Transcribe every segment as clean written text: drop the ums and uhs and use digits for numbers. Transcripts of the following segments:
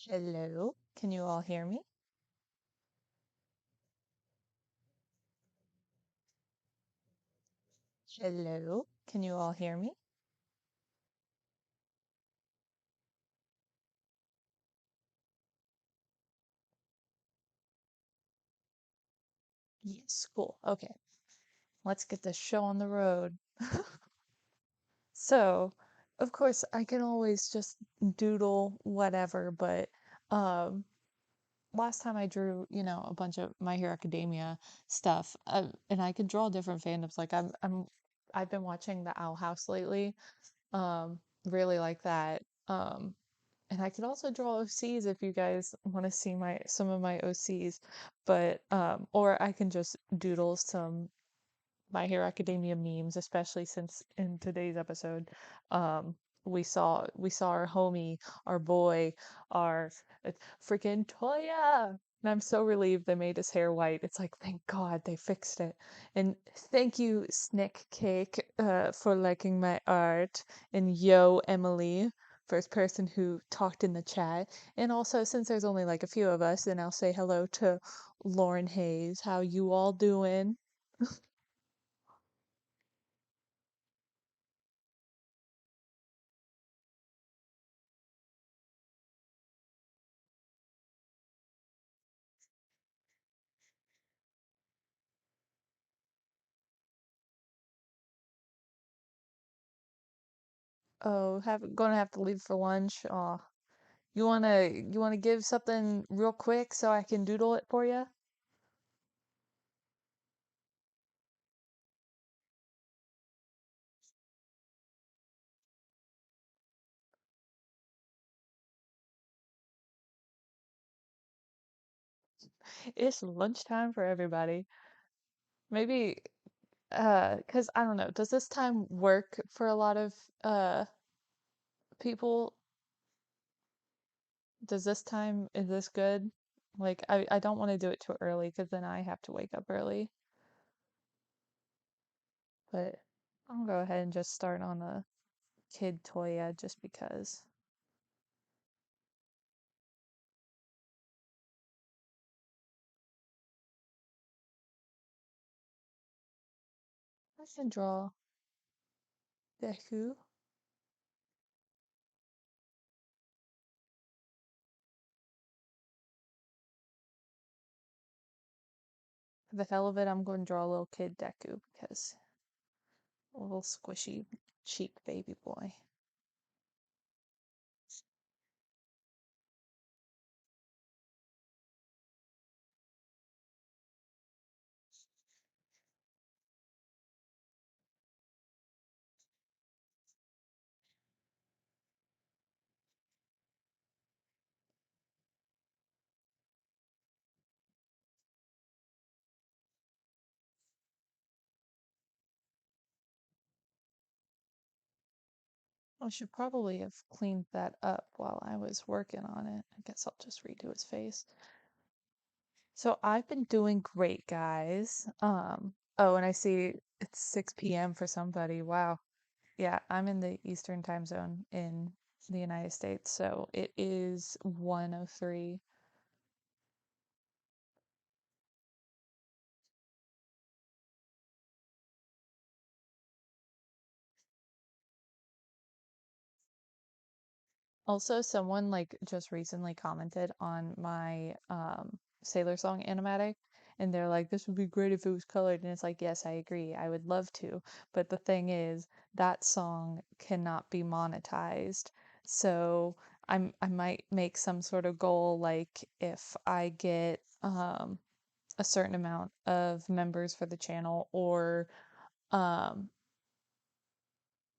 Hello, can you all hear me? Hello, can you all hear me? Yes, cool. Okay, let's get this show on the road. So, of course, I can always just doodle whatever, but um, last time I drew, a bunch of My Hero Academia stuff, and I could draw different fandoms. Like I've been watching the Owl House lately. Really like that. And I could also draw OCs if you guys want to see my some of my OCs, but or I can just doodle some My Hero Academia memes, especially since in today's episode, um, we saw our homie, our boy, our freaking Toya. And I'm so relieved they made his hair white. It's like, thank God they fixed it. And thank you, Snick Cake, for liking my art. And yo, Emily, first person who talked in the chat. And also, since there's only like a few of us, then I'll say hello to Lauren Hayes. How you all doing? Oh, gonna have to leave for lunch. Aw. You wanna give something real quick so I can doodle it for you? It's lunchtime for everybody. Maybe 'cause I don't know, does this time work for a lot of people? Does this time is this good? Like I don't want to do it too early because then I have to wake up early. But I'll go ahead and just start on a kid Toya just because. I can draw Deku. For the hell of it, I'm going to draw a little kid Deku because a little squishy cheek baby boy. I should probably have cleaned that up while I was working on it. I guess I'll just redo his face. So I've been doing great, guys. Oh, and I see it's 6 p.m. for somebody. Wow. Yeah, I'm in the Eastern time zone in the United States, so it is 1:03. Also, someone like just recently commented on my Sailor Song animatic, and they're like, "This would be great if it was colored." And it's like, yes, I agree. I would love to, but the thing is, that song cannot be monetized. So I might make some sort of goal, like if I get a certain amount of members for the channel, um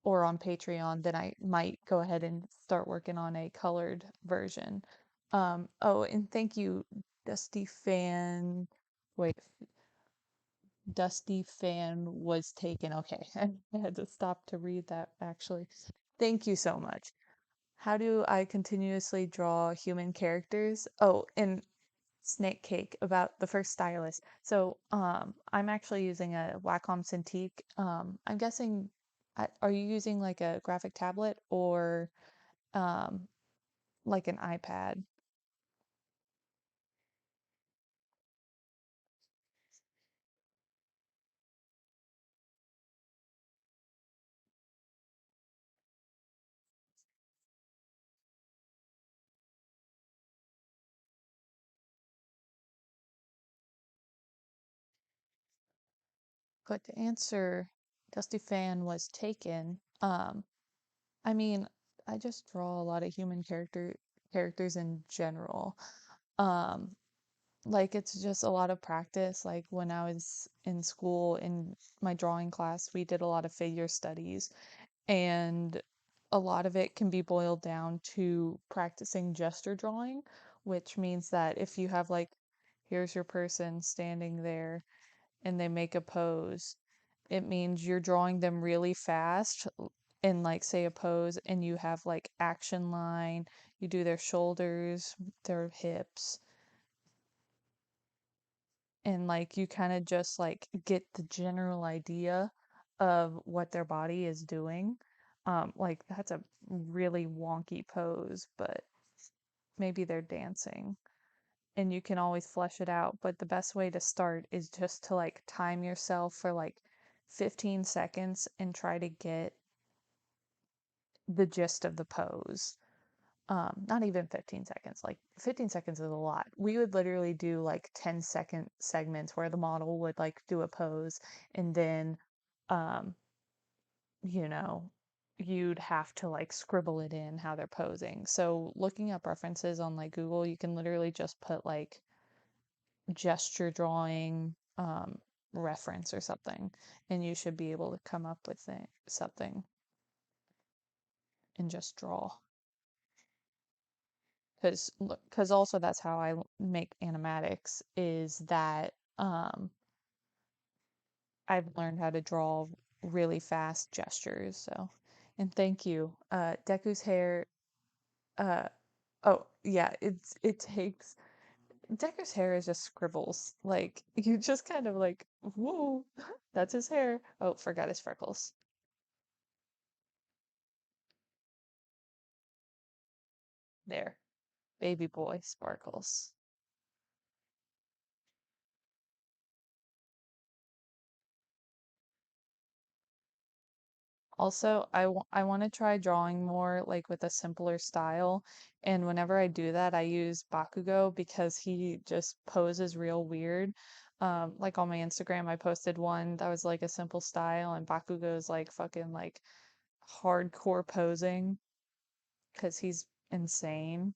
or on Patreon, then I might go ahead and start working on a colored version. Oh, and thank you, Dusty Fan. Wait, Dusty Fan was taken. Okay, I had to stop to read that actually. Thank you so much. How do I continuously draw human characters? Oh, and Snake Cake about the first stylus. So, I'm actually using a Wacom Cintiq. I'm guessing, are you using like a graphic tablet or um, like an iPad? But to answer Dusty Fan was taken, I mean, I just draw a lot of characters in general. Um, like it's just a lot of practice. Like when I was in school in my drawing class, we did a lot of figure studies, and a lot of it can be boiled down to practicing gesture drawing, which means that if you have like, here's your person standing there and they make a pose, it means you're drawing them really fast in like say a pose, and you have like action line, you do their shoulders, their hips, and like you kind of just like get the general idea of what their body is doing. Like that's a really wonky pose, but maybe they're dancing, and you can always flesh it out. But the best way to start is just to like time yourself for like 15 seconds and try to get the gist of the pose. Not even 15 seconds. Like 15 seconds is a lot. We would literally do like 10-second segments where the model would like do a pose, and then um, you know, you'd have to like scribble it in how they're posing. So looking up references on like Google, you can literally just put like gesture drawing reference or something, and you should be able to come up with something and just draw. Because also that's how I make animatics, is that I've learned how to draw really fast gestures. So, and thank you. Deku's hair, uh oh yeah, it takes Deku's hair is just scribbles. Like you just kind of like, whoa, that's his hair. Oh, forgot his freckles. There. Baby boy sparkles. Also, I want to try drawing more like with a simpler style. And whenever I do that, I use Bakugo because he just poses real weird. Like on my Instagram, I posted one that was like a simple style, and Bakugo's like fucking like hardcore posing because he's insane.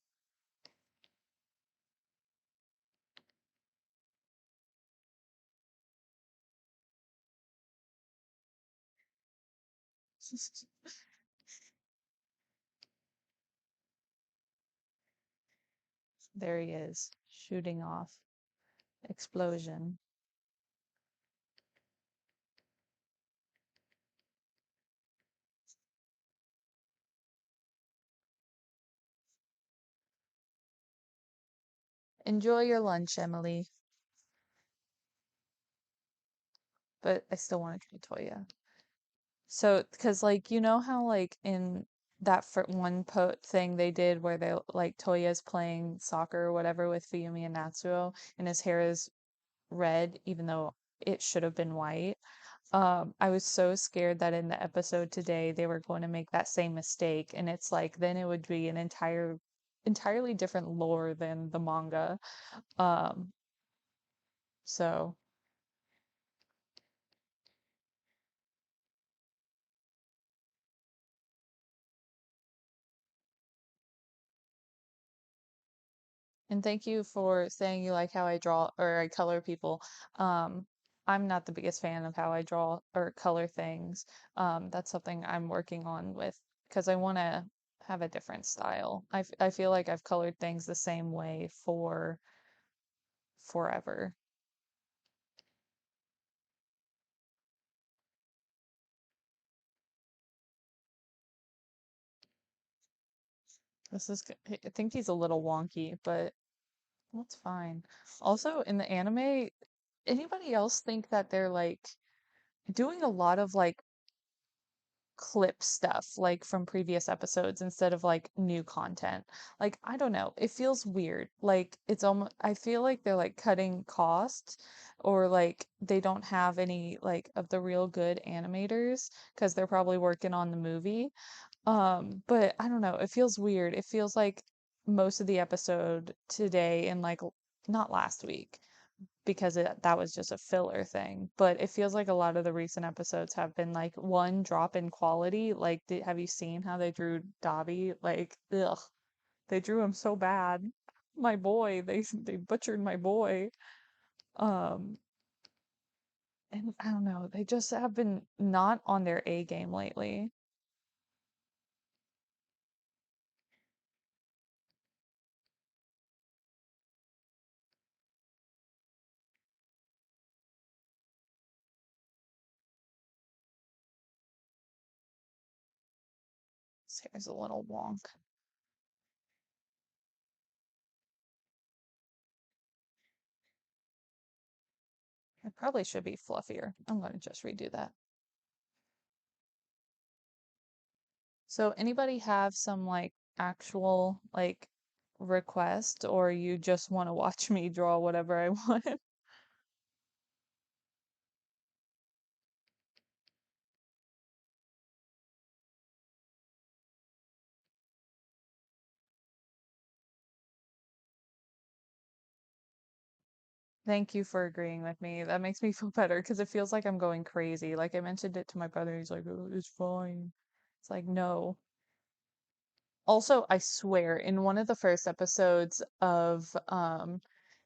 There he is, shooting off. Explosion. Enjoy your lunch, Emily. But I still want to try Toya. So, because like you know how like in that one thing they did where they like Toya's playing soccer or whatever with Fuyumi and Natsuo, and his hair is red even though it should have been white. I was so scared that in the episode today they were going to make that same mistake, and it's like then it would be an entirely different lore than the manga. Um, so. And thank you for saying you like how I draw or I color people. Um, I'm not the biggest fan of how I draw or color things. That's something I'm working on with because I want to have a different style. I feel like I've colored things the same way for forever. I think he's a little wonky, but that's fine. Also, in the anime, anybody else think that they're like doing a lot of like clip stuff like from previous episodes instead of like new content? Like, I don't know. It feels weird. Like it's almost I feel like they're like cutting costs, or like they don't have any like of the real good animators because they're probably working on the movie. But I don't know. It feels weird. It feels like most of the episode today and like not last week, because that was just a filler thing. But it feels like a lot of the recent episodes have been like one drop in quality. Like, have you seen how they drew Dobby? Like, ugh, they drew him so bad. My boy, they butchered my boy. Um, and I don't know, they just have been not on their A game lately. His hair's a little wonk. It probably should be fluffier. I'm gonna just redo that. So anybody have some like actual like request, or you just want to watch me draw whatever I want? Thank you for agreeing with me. That makes me feel better because it feels like I'm going crazy. Like I mentioned it to my brother, he's like, "Oh, it's fine." It's like, no. Also, I swear, in one of the first episodes of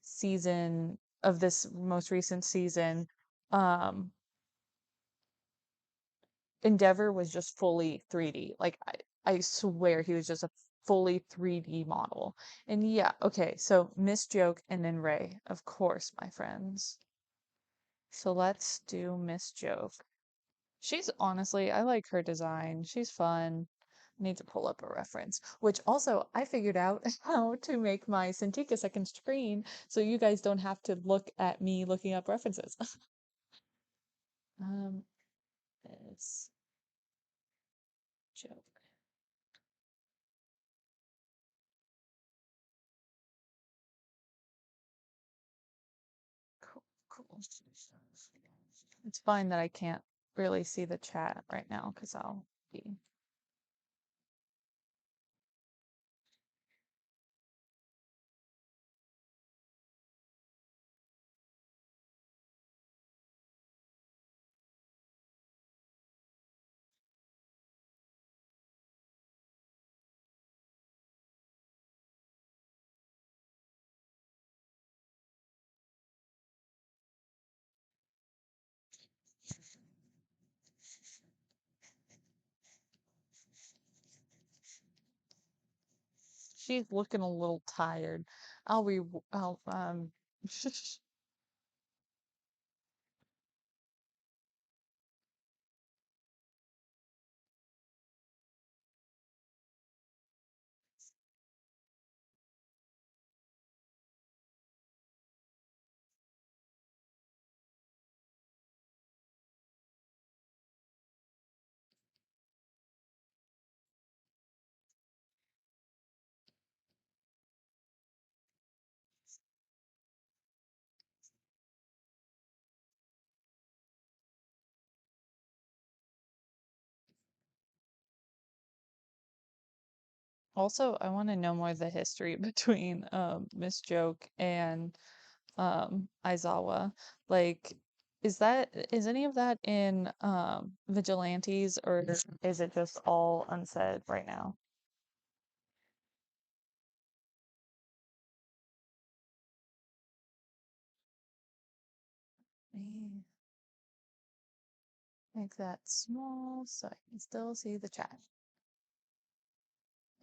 season of this most recent season, um Endeavor was just fully 3D. Like I swear he was just a fully 3D model. And yeah, okay, so Miss Joke and then Ray, of course, my friends. So let's do Miss Joke. She's honestly, I like her design. She's fun. Need to pull up a reference, which also I figured out how to make my Cintiq a second screen so you guys don't have to look at me looking up references. um, Miss Joke. Cool, cool. It's fine that I can't really see the chat right now because I'll be. She's looking a little tired. I'll also I want to know more of the history between Miss Joke and Aizawa. Like, is any of that in Vigilantes, or is it just all unsaid right now? Me make that small so I can still see the chat.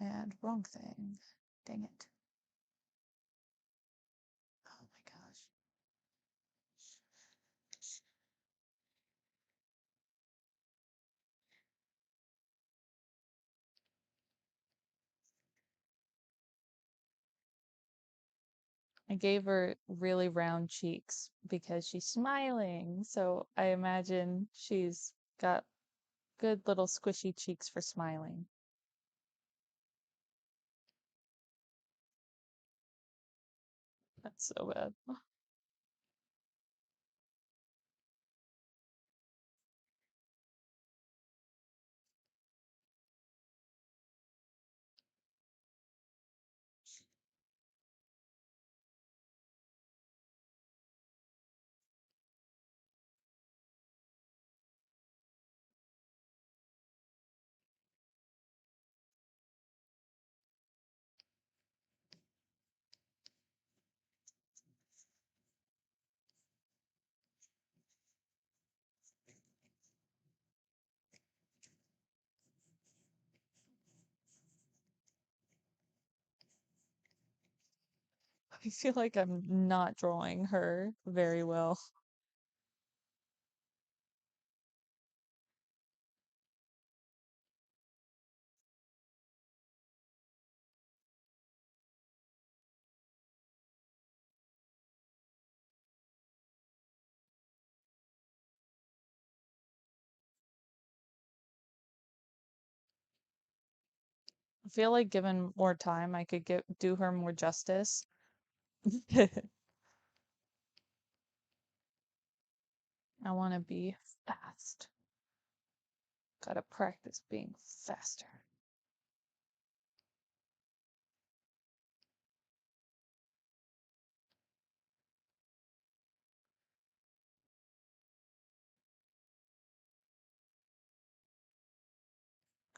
And wrong thing. Dang it. Oh my gosh. I gave her really round cheeks because she's smiling. So I imagine she's got good little squishy cheeks for smiling. That's so bad. I feel like I'm not drawing her very well. I feel like given more time, I could do her more justice. I want to be fast. Gotta practice being faster.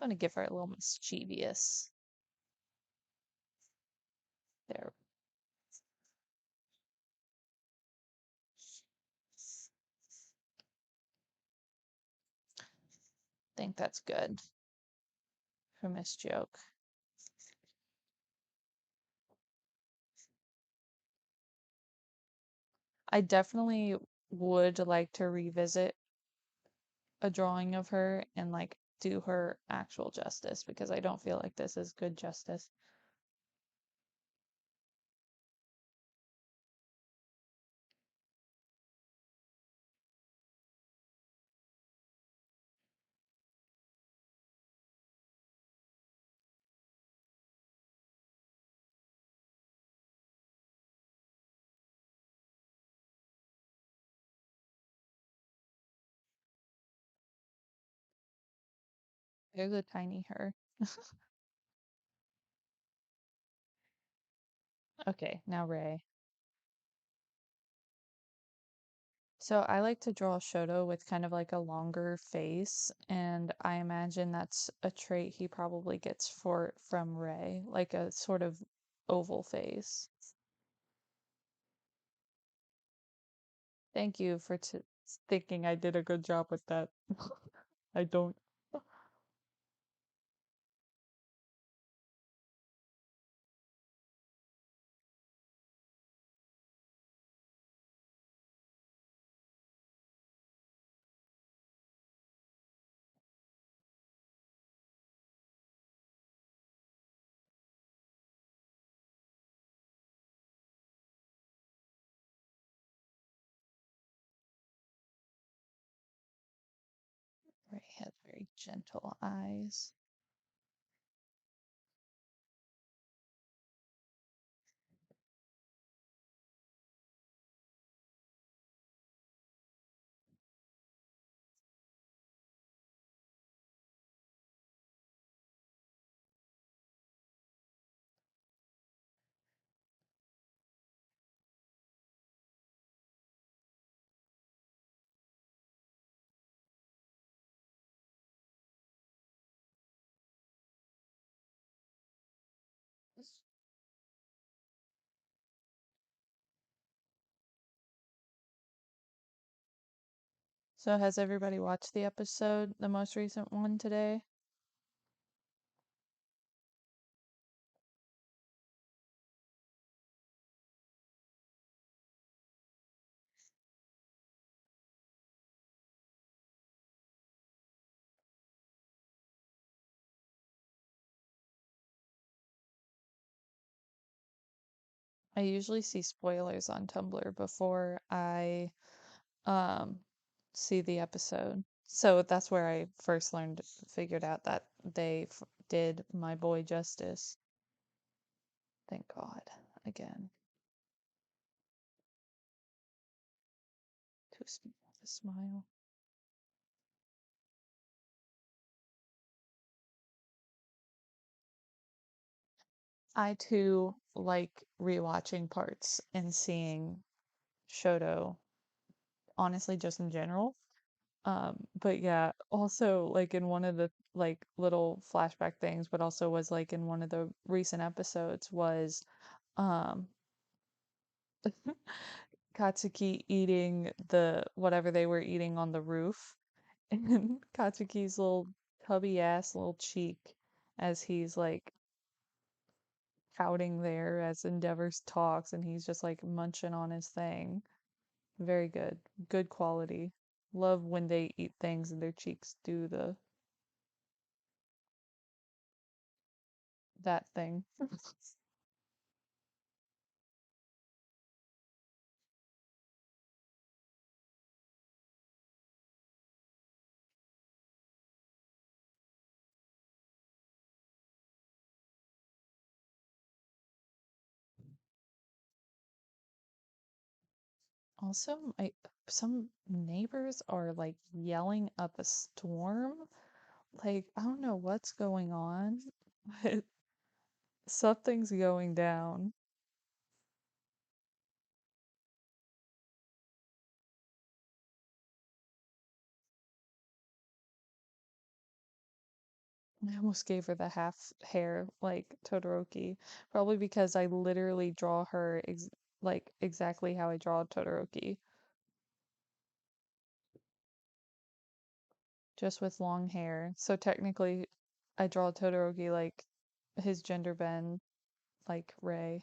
Gonna give her a little mischievous. There. Think that's good for Miss Joke. I definitely would like to revisit a drawing of her and like do her actual justice because I don't feel like this is good justice. There's a tiny her. Okay, now Ray. So I like to draw Shoto with kind of like a longer face, and I imagine that's a trait he probably gets for from Ray, like a sort of oval face. Thank you for thinking I did a good job with that. I don't. Ray has very gentle eyes. So has everybody watched the episode, the most recent one today? I usually see spoilers on Tumblr before I um see the episode. So that's where I first figured out that they did my boy justice. Thank God. Again, too small to smile. I too like rewatching parts and seeing Shoto, honestly, just in general. But yeah, also like in one of the like little flashback things, but also was like in one of the recent episodes was um Katsuki eating the whatever they were eating on the roof and Katsuki's little tubby ass little cheek as he's like pouting there as Endeavor's talks and he's just like munching on his thing. Very good. Good quality. Love when they eat things and their cheeks do that thing. Also, some neighbors are like yelling up a storm. Like, I don't know what's going on, but something's going down. I almost gave her the half hair like Todoroki, probably because I literally draw her like exactly how I draw Todoroki, just with long hair. So technically, I draw Todoroki like his gender bend, like Ray.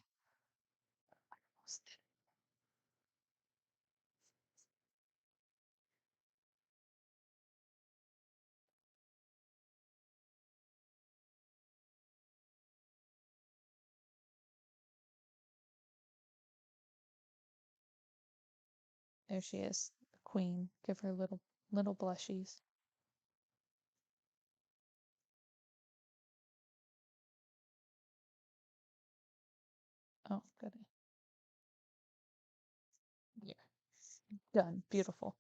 There she is, the queen. Give her little blushies. Oh, good. Yeah, done. Beautiful.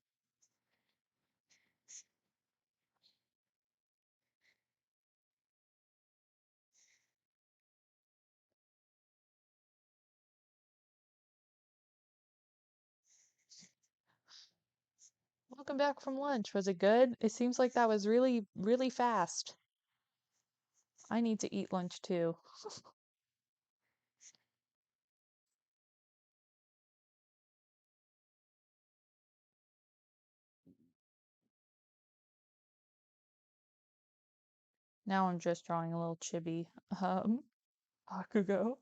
Welcome back from lunch. Was it good? It seems like that was really fast. I need to eat lunch too. Now I'm just drawing a little chibi Bakugo.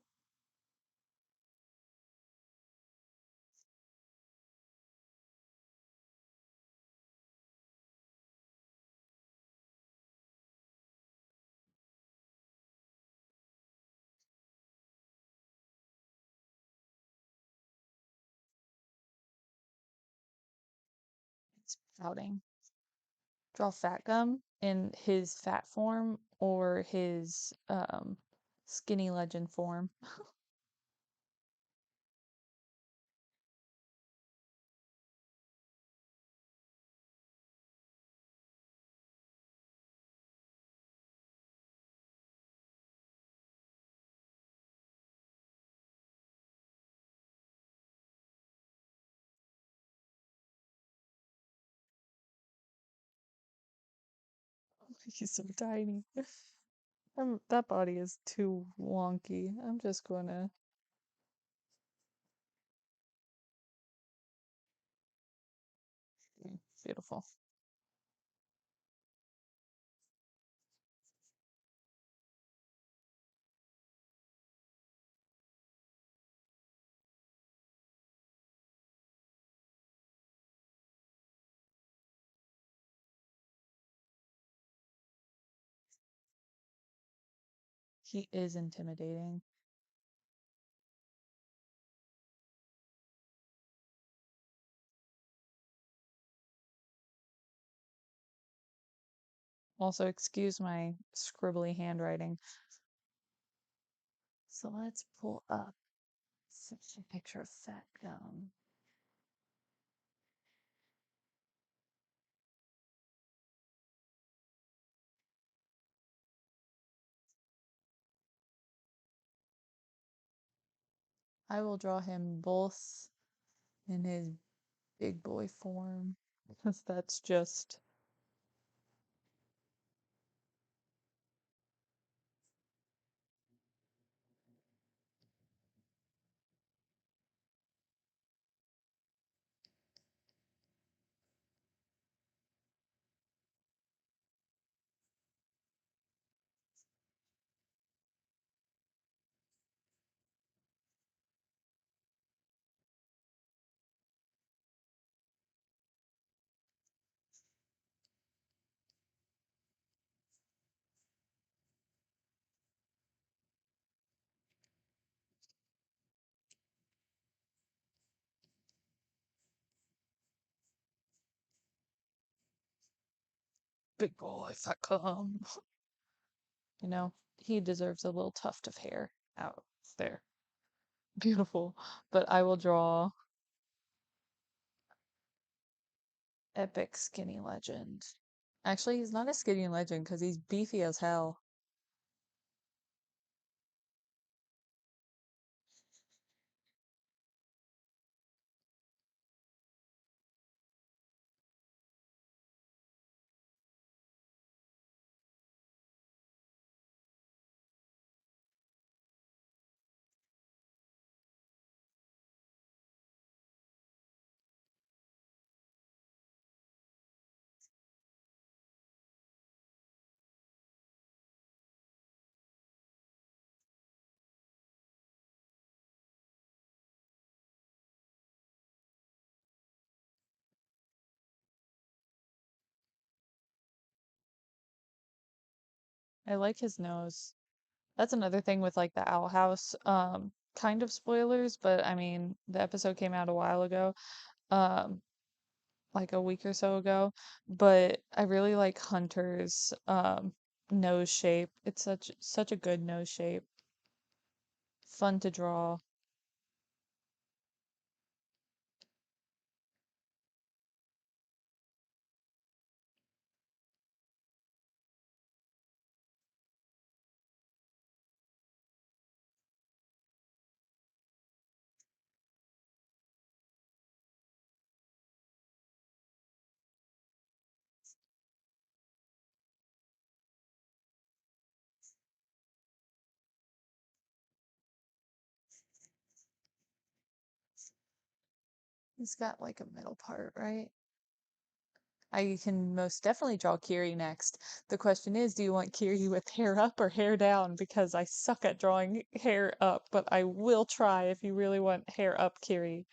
It's pouting. Draw Fat Gum in his fat form or his skinny legend form. He's so tiny. That body is too wonky. I'm just gonna. Beautiful. He is intimidating. Also, excuse my scribbly handwriting. So let's pull up such a picture of Fat Gum. I will draw him both in his big boy form because that's just big boy fat cum. You know, he deserves a little tuft of hair out there. Beautiful. But I will draw epic skinny legend. Actually, he's not a skinny legend because he's beefy as hell. I like his nose. That's another thing with like the Owl House. Kind of spoilers, but I mean, the episode came out a while ago, um, like a week or so ago. But I really like Hunter's nose shape. It's such a good nose shape. Fun to draw. He's got like a middle part, right? I can most definitely draw Kiri next. The question is, do you want Kiri with hair up or hair down? Because I suck at drawing hair up, but I will try if you really want hair up Kiri.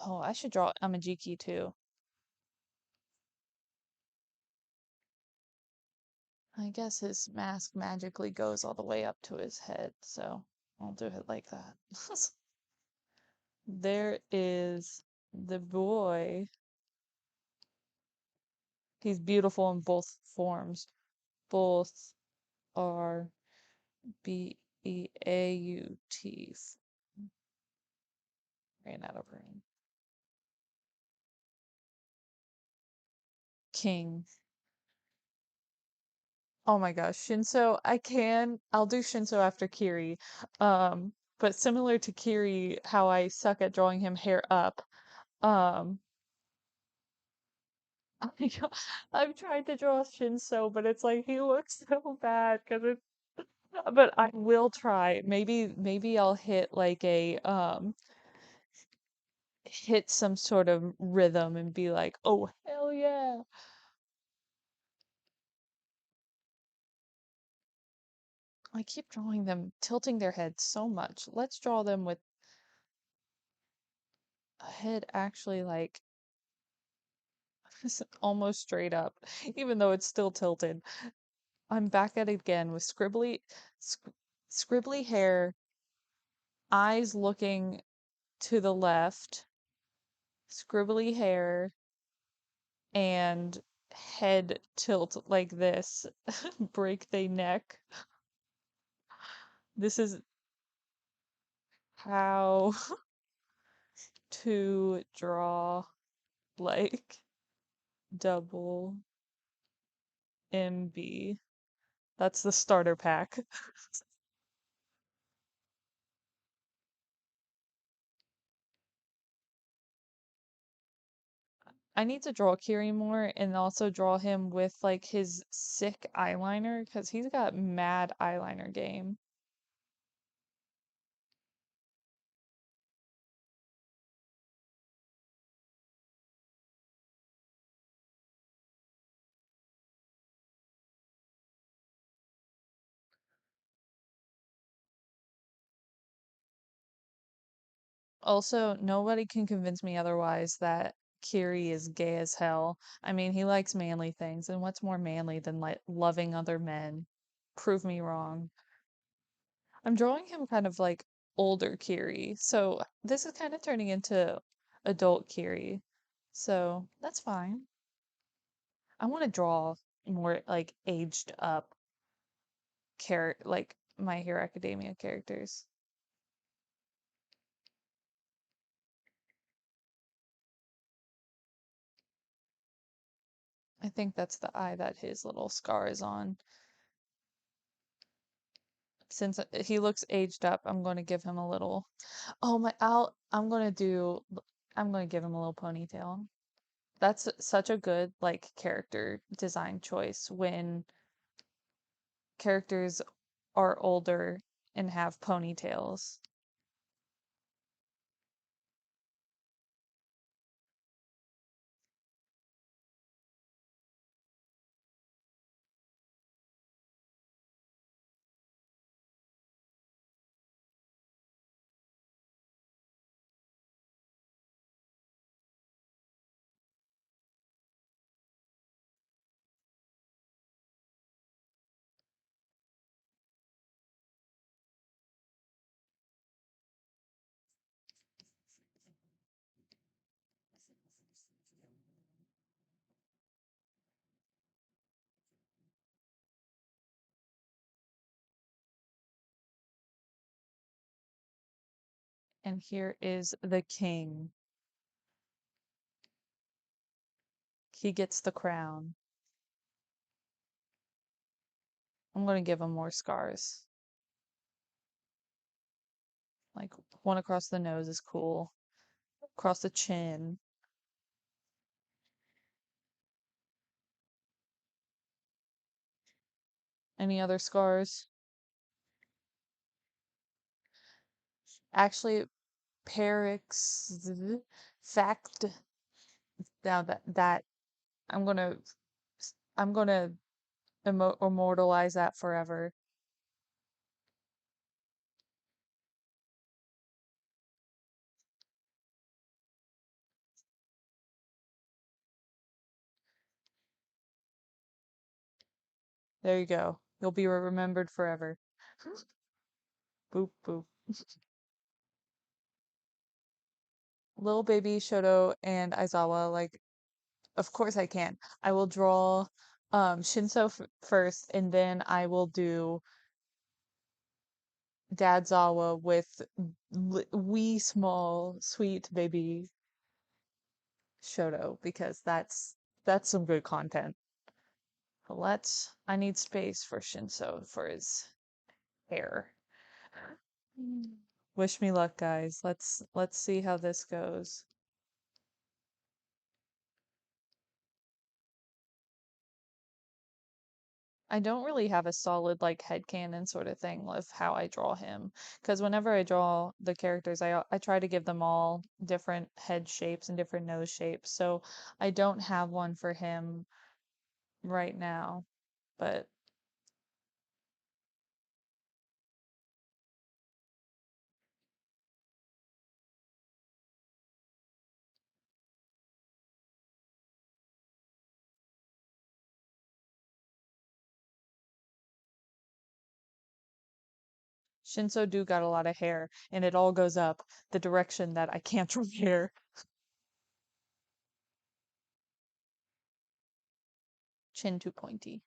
Oh, I should draw Amajiki too. I guess his mask magically goes all the way up to his head, so I'll do it like that. There is the boy. He's beautiful in both forms. Both are Beaut. Ran out of room. King. Oh my gosh, Shinso, I'll do Shinso after Kiri. But similar to Kiri, how I suck at drawing him hair up. Um, I've tried to draw Shinso, but it's like he looks so bad because it's, but I will try. Maybe I'll hit like hit some sort of rhythm and be like, "Oh, hell yeah." I keep drawing them tilting their heads so much. Let's draw them with a head actually like almost straight up, even though it's still tilted. I'm back at it again with sc- scribbly hair, eyes looking to the left, scribbly hair, and head tilt like this. Break they neck. This is how to draw like double MB. That's the starter pack. I need to draw Kiri more and also draw him with like his sick eyeliner because he's got mad eyeliner game. Also, nobody can convince me otherwise that Kiri is gay as hell. I mean, he likes manly things, and what's more manly than like loving other men? Prove me wrong. I'm drawing him kind of like older Kiri, so this is kind of turning into adult Kiri. So that's fine. I want to draw more like aged up like My Hero Academia characters. I think that's the eye that his little scar is on. Since he looks aged up, I'm going to give him a little. Oh my, I'm going to give him a little ponytail. That's such a good like character design choice when characters are older and have ponytails. And here is the king. He gets the crown. I'm going to give him more scars. Like one across the nose is cool. Across the chin. Any other scars? Actually, Perix fact. Now that I'm gonna I'm gonna immortalize that forever. There you go. You'll be remembered forever. Boop boop. Little baby Shoto and Aizawa, like, of course I can. I will draw Shinso first, and then I will do Dad Zawa with wee small sweet baby Shoto because that's some good content. I need space for Shinso for his hair. Wish me luck, guys. Let's see how this goes. I don't really have a solid like headcanon sort of thing of how I draw him because whenever I draw the characters, I try to give them all different head shapes and different nose shapes. So I don't have one for him right now, but Shinso do got a lot of hair and it all goes up the direction that I can't draw hair. Chin too pointy.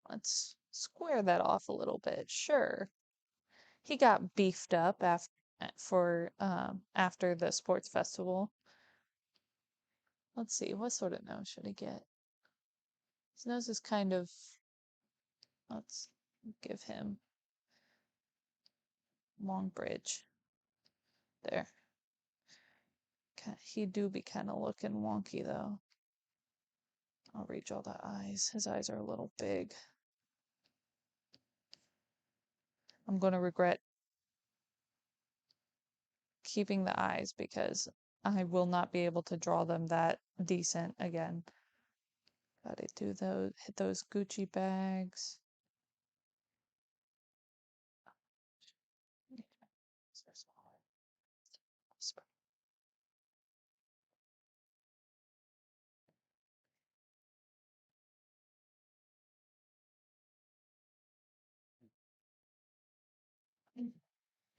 Let's square that off a little bit. Sure. He got beefed up after the sports festival. Let's see, what sort of nose should he get? His nose is kind of, let's give him long bridge. There. He do be kind of looking wonky though. I'll redraw the eyes. His eyes are a little big. I'm going to regret keeping the eyes because I will not be able to draw them that decent again. Gotta hit those Gucci bags.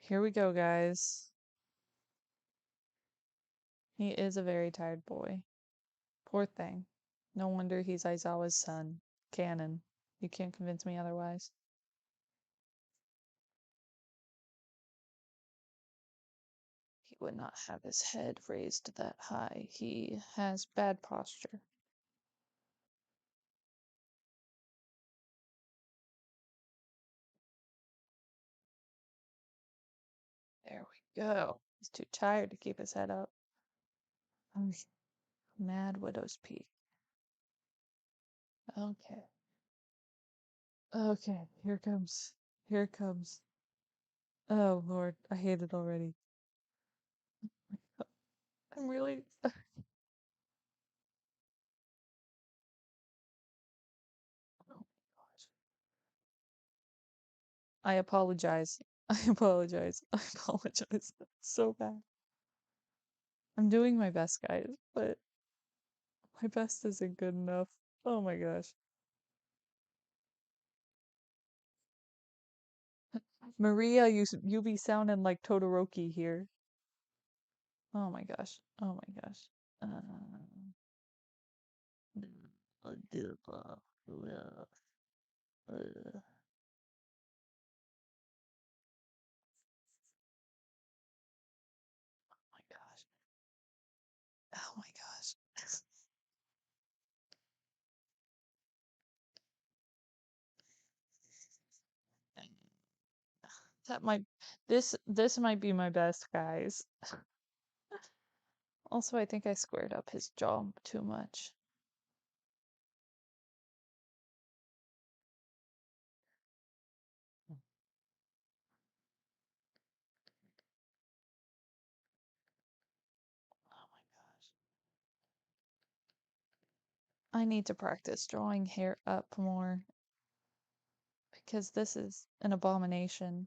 Here we go, guys. He is a very tired boy. Poor thing. No wonder he's Aizawa's son. Canon. You can't convince me otherwise. He would not have his head raised that high. He has bad posture. There we go. He's too tired to keep his head up. Okay. Mad Widow's Peak. Okay. Okay. Here comes. Here it comes. Oh, Lord. I hate it already. I'm really. Oh my gosh. I apologize. I apologize. I apologize. That's so bad. I'm doing my best, guys, but my best isn't good enough. Oh my gosh. Maria, you be sounding like Todoroki here. Oh my gosh. Oh my gosh. Oh my gosh. Oh my gosh. That might this might be my best, guys. Also, I think I squared up his jaw too much. Oh my gosh. I need to practice drawing hair up more because this is an abomination.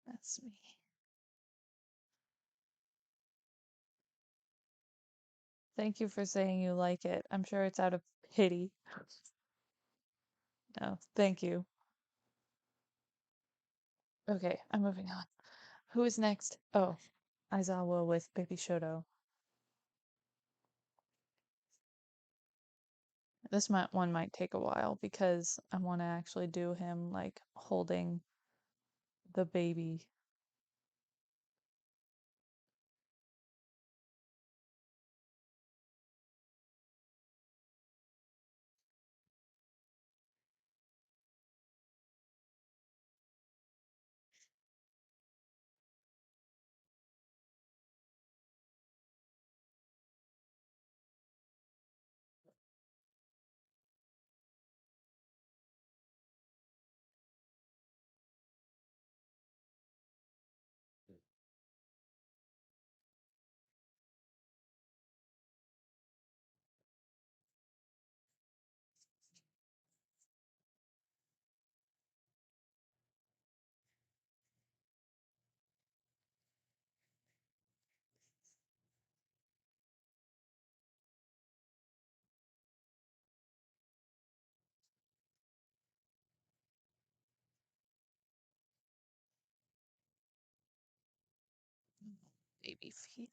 That's me. Thank you for saying you like it. I'm sure it's out of pity. No, thank you. Okay, I'm moving on. Who is next? Oh, Aizawa with Baby Shoto. One might take a while because I want to actually do him like holding the baby. Baby feet.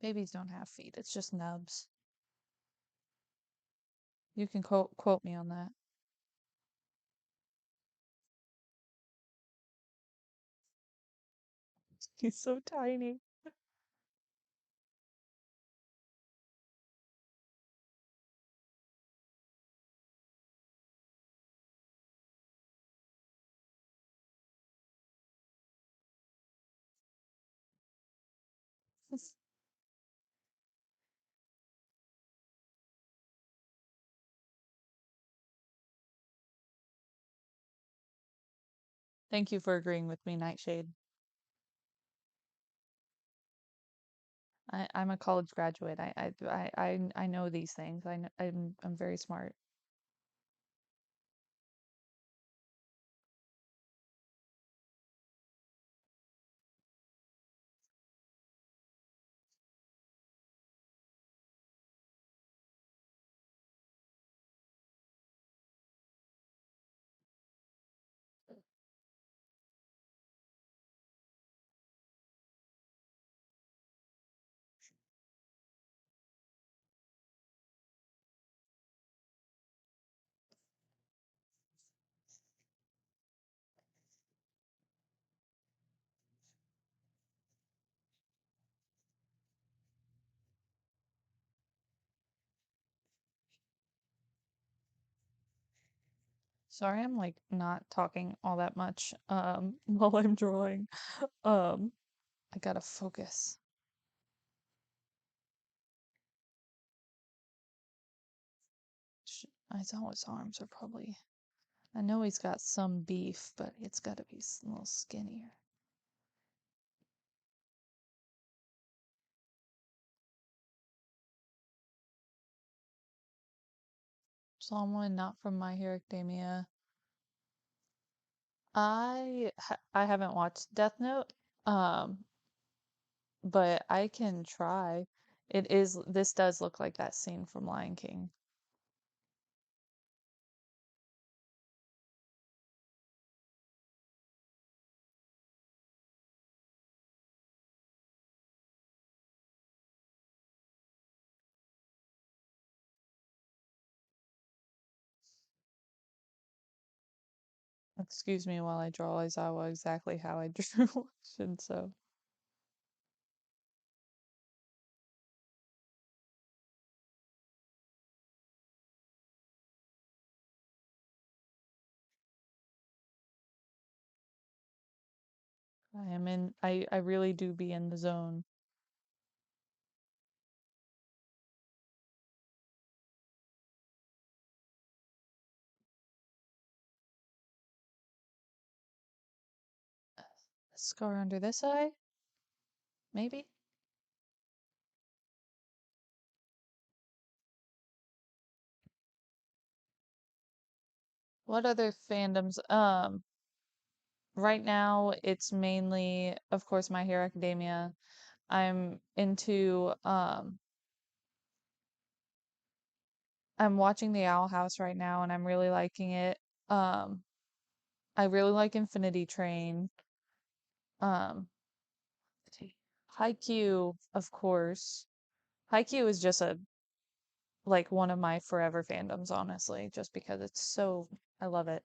Babies don't have feet. It's just nubs. You can quote me on that. He's so tiny. Thank you for agreeing with me, Nightshade. I'm a college graduate. I know these things. I'm very smart. Sorry, I'm like not talking all that much while I'm drawing. Um, I gotta focus. Aizawa's arms are probably. I know he's got some beef, but it's gotta be a little skinnier. Someone not from My Hero Academia. I haven't watched Death Note, um, but I can try. This does look like that scene from Lion King. Excuse me while I draw Aizawa exactly how I drew Shinso. I really do be in the zone. Scar under this eye? Maybe? What other fandoms? Right now it's mainly, of course, My Hero Academia. I'm watching The Owl House right now and I'm really liking it. Um, I really like Infinity Train. Um, Haikyuu, of course. Haikyuu is just like one of my forever fandoms, honestly, just because I love it.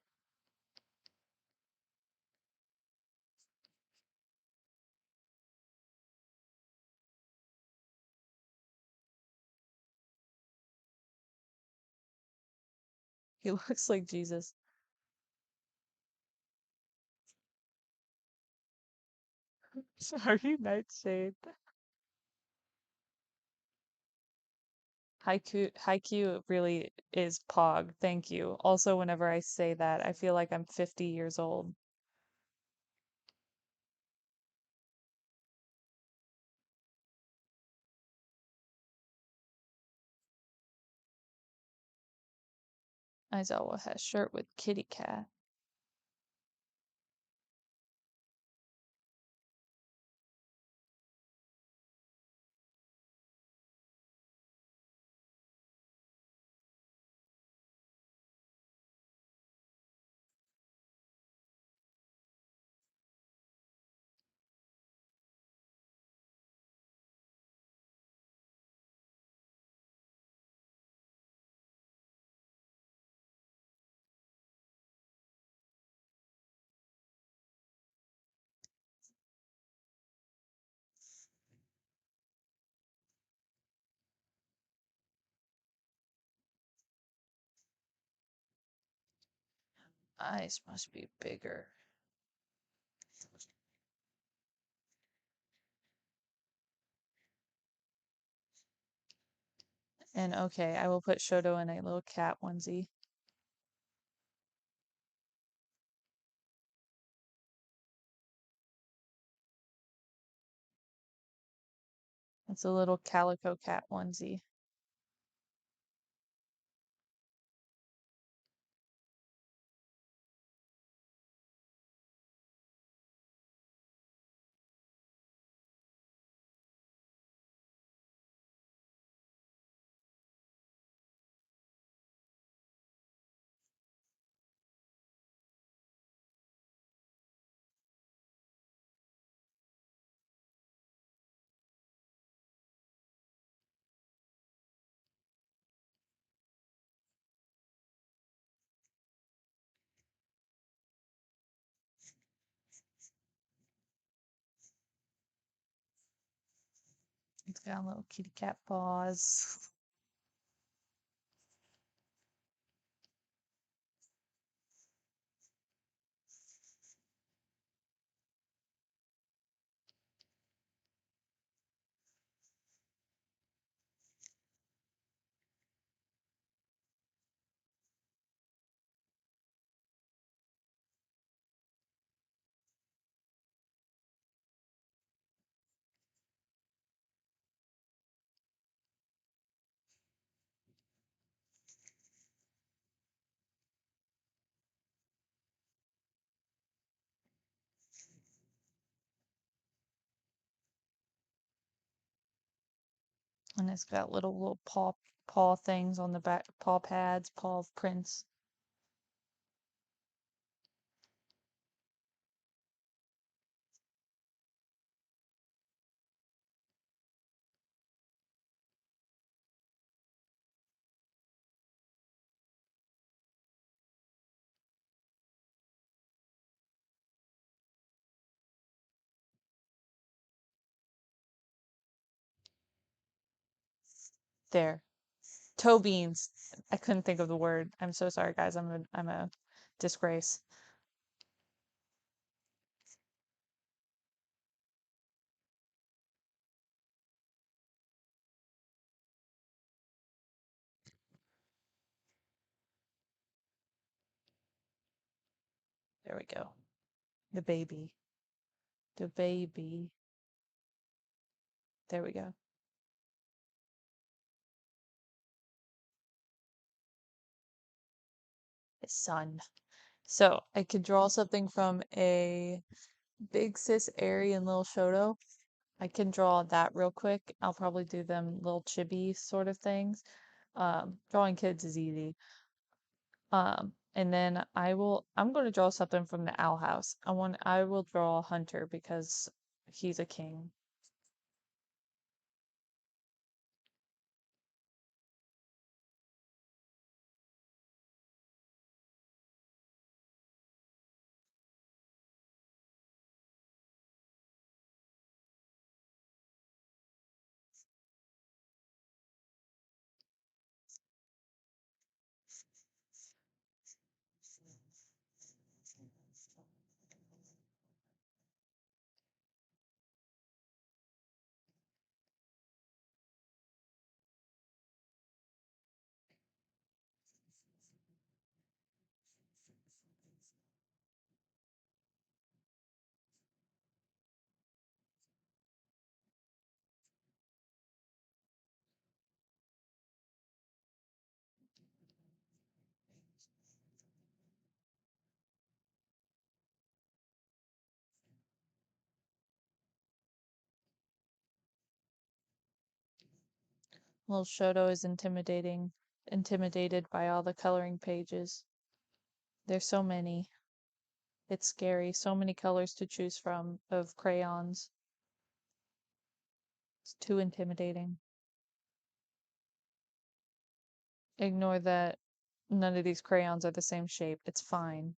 He looks like Jesus. Sorry, Nightshade. Haikyuu really is Pog. Thank you. Also, whenever I say that, I feel like I'm 50 years old. Aizawa has shirt with kitty cat. Eyes must be bigger. And okay, I will put Shoto in a little cat onesie. It's a little calico cat onesie. It's got little kitty cat paws. And it's got little paw things on the back, paw pads, paw prints. There. Toe beans. I couldn't think of the word. I'm so sorry, guys. I'm a disgrace. There we go. The baby. The baby. There we go. The sun. So I could draw something from a Big Sis Airy and Little Shoto. I can draw that real quick. I'll probably do them little chibi sort of things. Drawing kids is easy. And then I'm going to draw something from the Owl House. I will draw Hunter because he's a king. Little Shoto is intimidated by all the coloring pages. There's so many. It's scary. So many colors to choose from of crayons. It's too intimidating. Ignore that none of these crayons are the same shape. It's fine.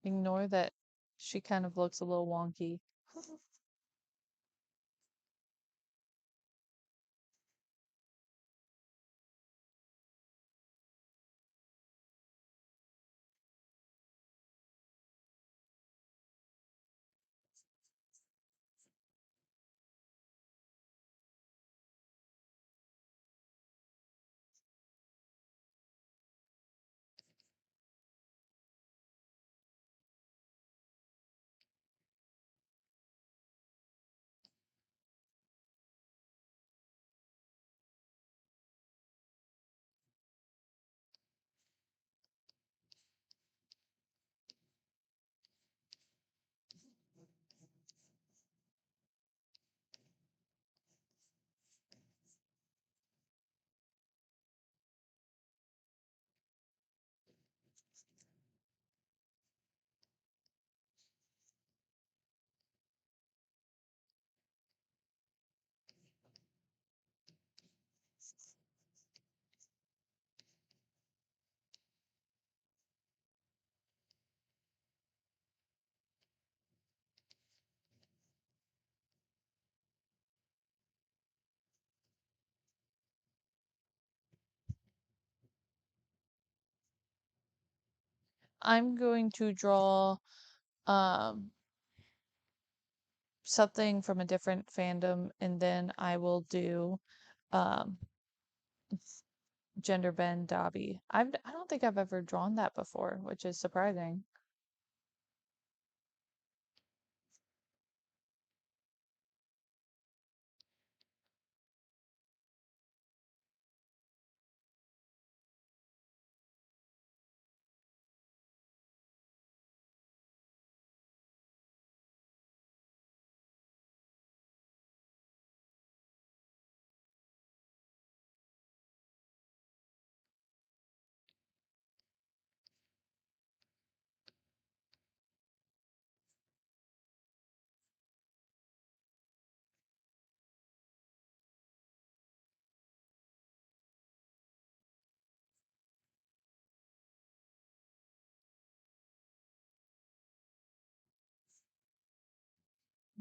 Ignore that she kind of looks a little wonky. I'm going to draw um something from a different fandom, and then I will do um gender bend Dobby. I don't think I've ever drawn that before, which is surprising.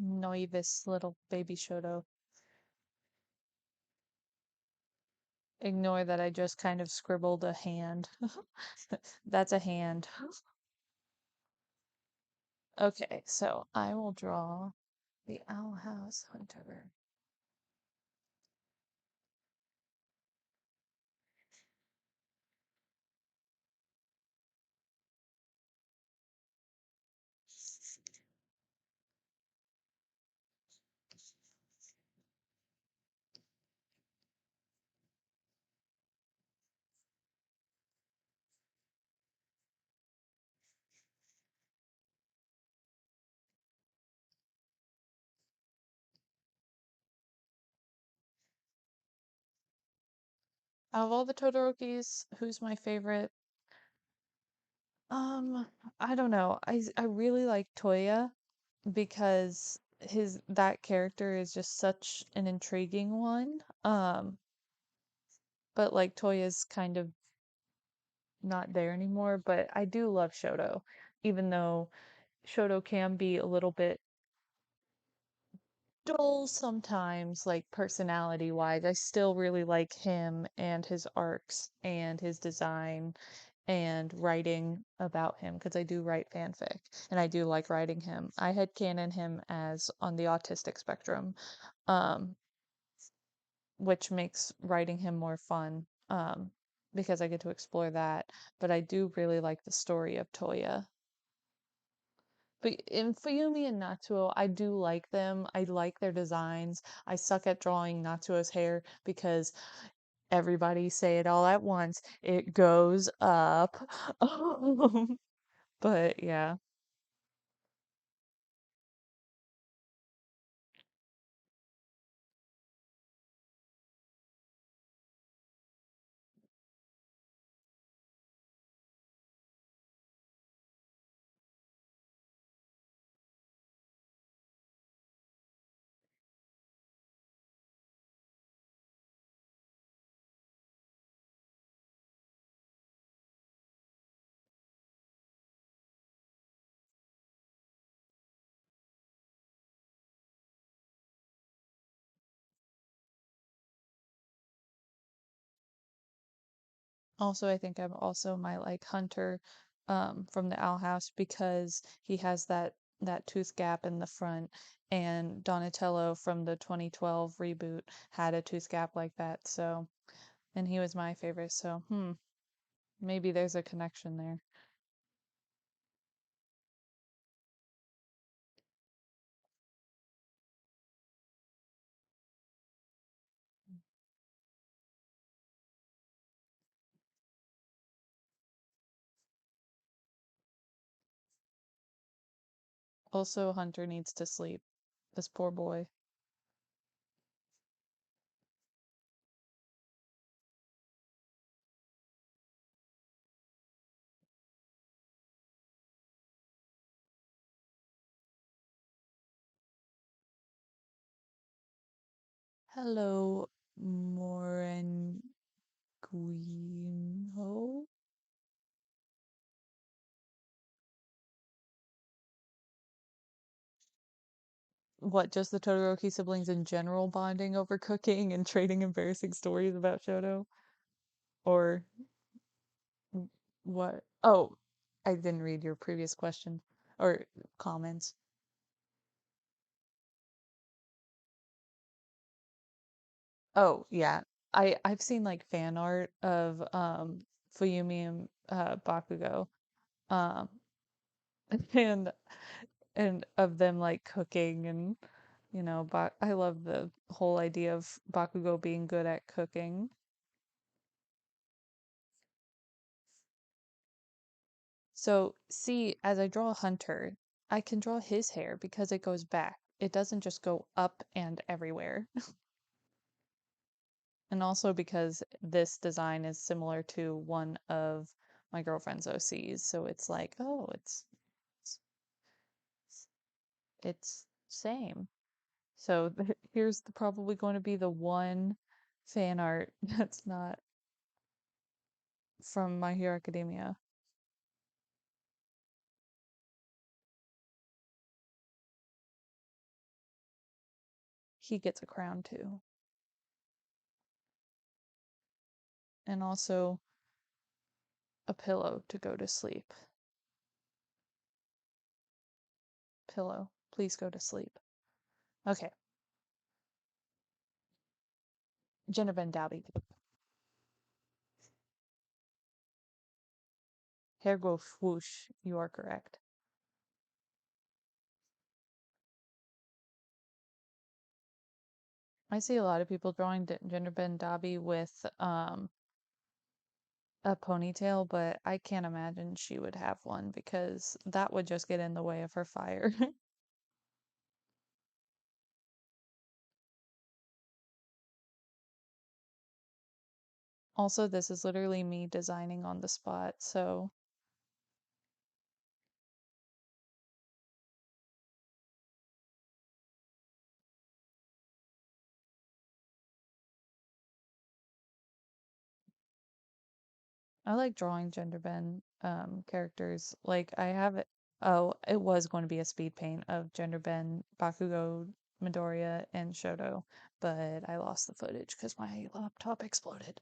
Noivus little baby Shoto. Ignore that I just kind of scribbled a hand. That's a hand. Okay, so I will draw the Owl House Hunter. Out of all the Todorokis, who's my favorite? Um, I don't know. I really like Toya because his that character is just such an intriguing one. But like Toya's kind of not there anymore, but I do love Shoto, even though Shoto can be a little bit dull sometimes, like personality wise. I still really like him and his arcs and his design and writing about him because I do write fanfic and I do like writing him. I had canon him as on the autistic spectrum, um, which makes writing him more fun, because I get to explore that. But I do really like the story of Toya. But in Fuyumi and Natsuo, I do like them. I like their designs. I suck at drawing Natsuo's hair because everybody say it all at once. It goes up. But yeah. Also, I think I'm also my like Hunter from the Owl House because he has that tooth gap in the front, and Donatello from the 2012 reboot had a tooth gap like that. So, and he was my favorite. So, maybe there's a connection there. Also, Hunter needs to sleep. This poor boy. Hello, Moren Guinho. What, just the Todoroki siblings in general bonding over cooking and trading embarrassing stories about Shoto? Or what? Oh, I didn't read your previous question or comments. Oh, yeah. I've seen like fan art of Fuyumi and Bakugo. Um and and of them like cooking and I love the whole idea of Bakugo being good at cooking. So, see, as I draw Hunter, I can draw his hair because it goes back. It doesn't just go up and everywhere. And also because this design is similar to one of my girlfriend's OCs, so it's like, oh, it's it's same. So here's probably going to be the one fan art that's not from My Hero Academia. He gets a crown too. And also a pillow to go to sleep. Pillow, please go to sleep. Okay, gender bend Dobby. Hair go swoosh. You are correct. I see a lot of people drawing gender bend Dobby with a ponytail, but I can't imagine she would have one because that would just get in the way of her fire. Also, this is literally me designing on the spot, so I like drawing gender bend characters. Like I have it. Oh, it was going to be a speed paint of gender bend Bakugo, Midoriya, and Shoto, but I lost the footage because my laptop exploded.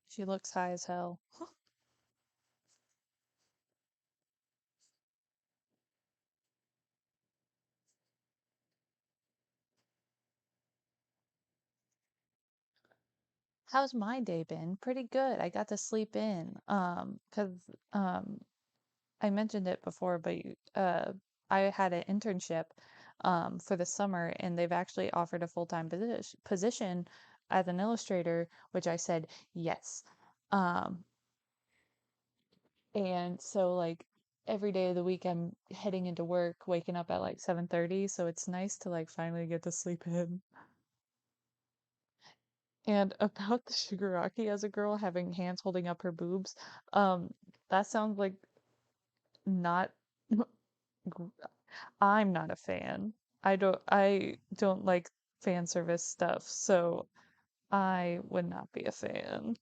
She looks high as hell. How's my day been? Pretty good. I got to sleep in. 'Cause um I mentioned it before, but I had an internship for the summer, and they've actually offered a full-time position as an illustrator, which I said yes. Um, and so like every day of the week, I'm heading into work, waking up at like 7:30, so it's nice to like finally get to sleep in. And about the Shigaraki as a girl having hands holding up her boobs, that sounds like not I'm not a fan. I don't like fan service stuff, so I would not be a fan.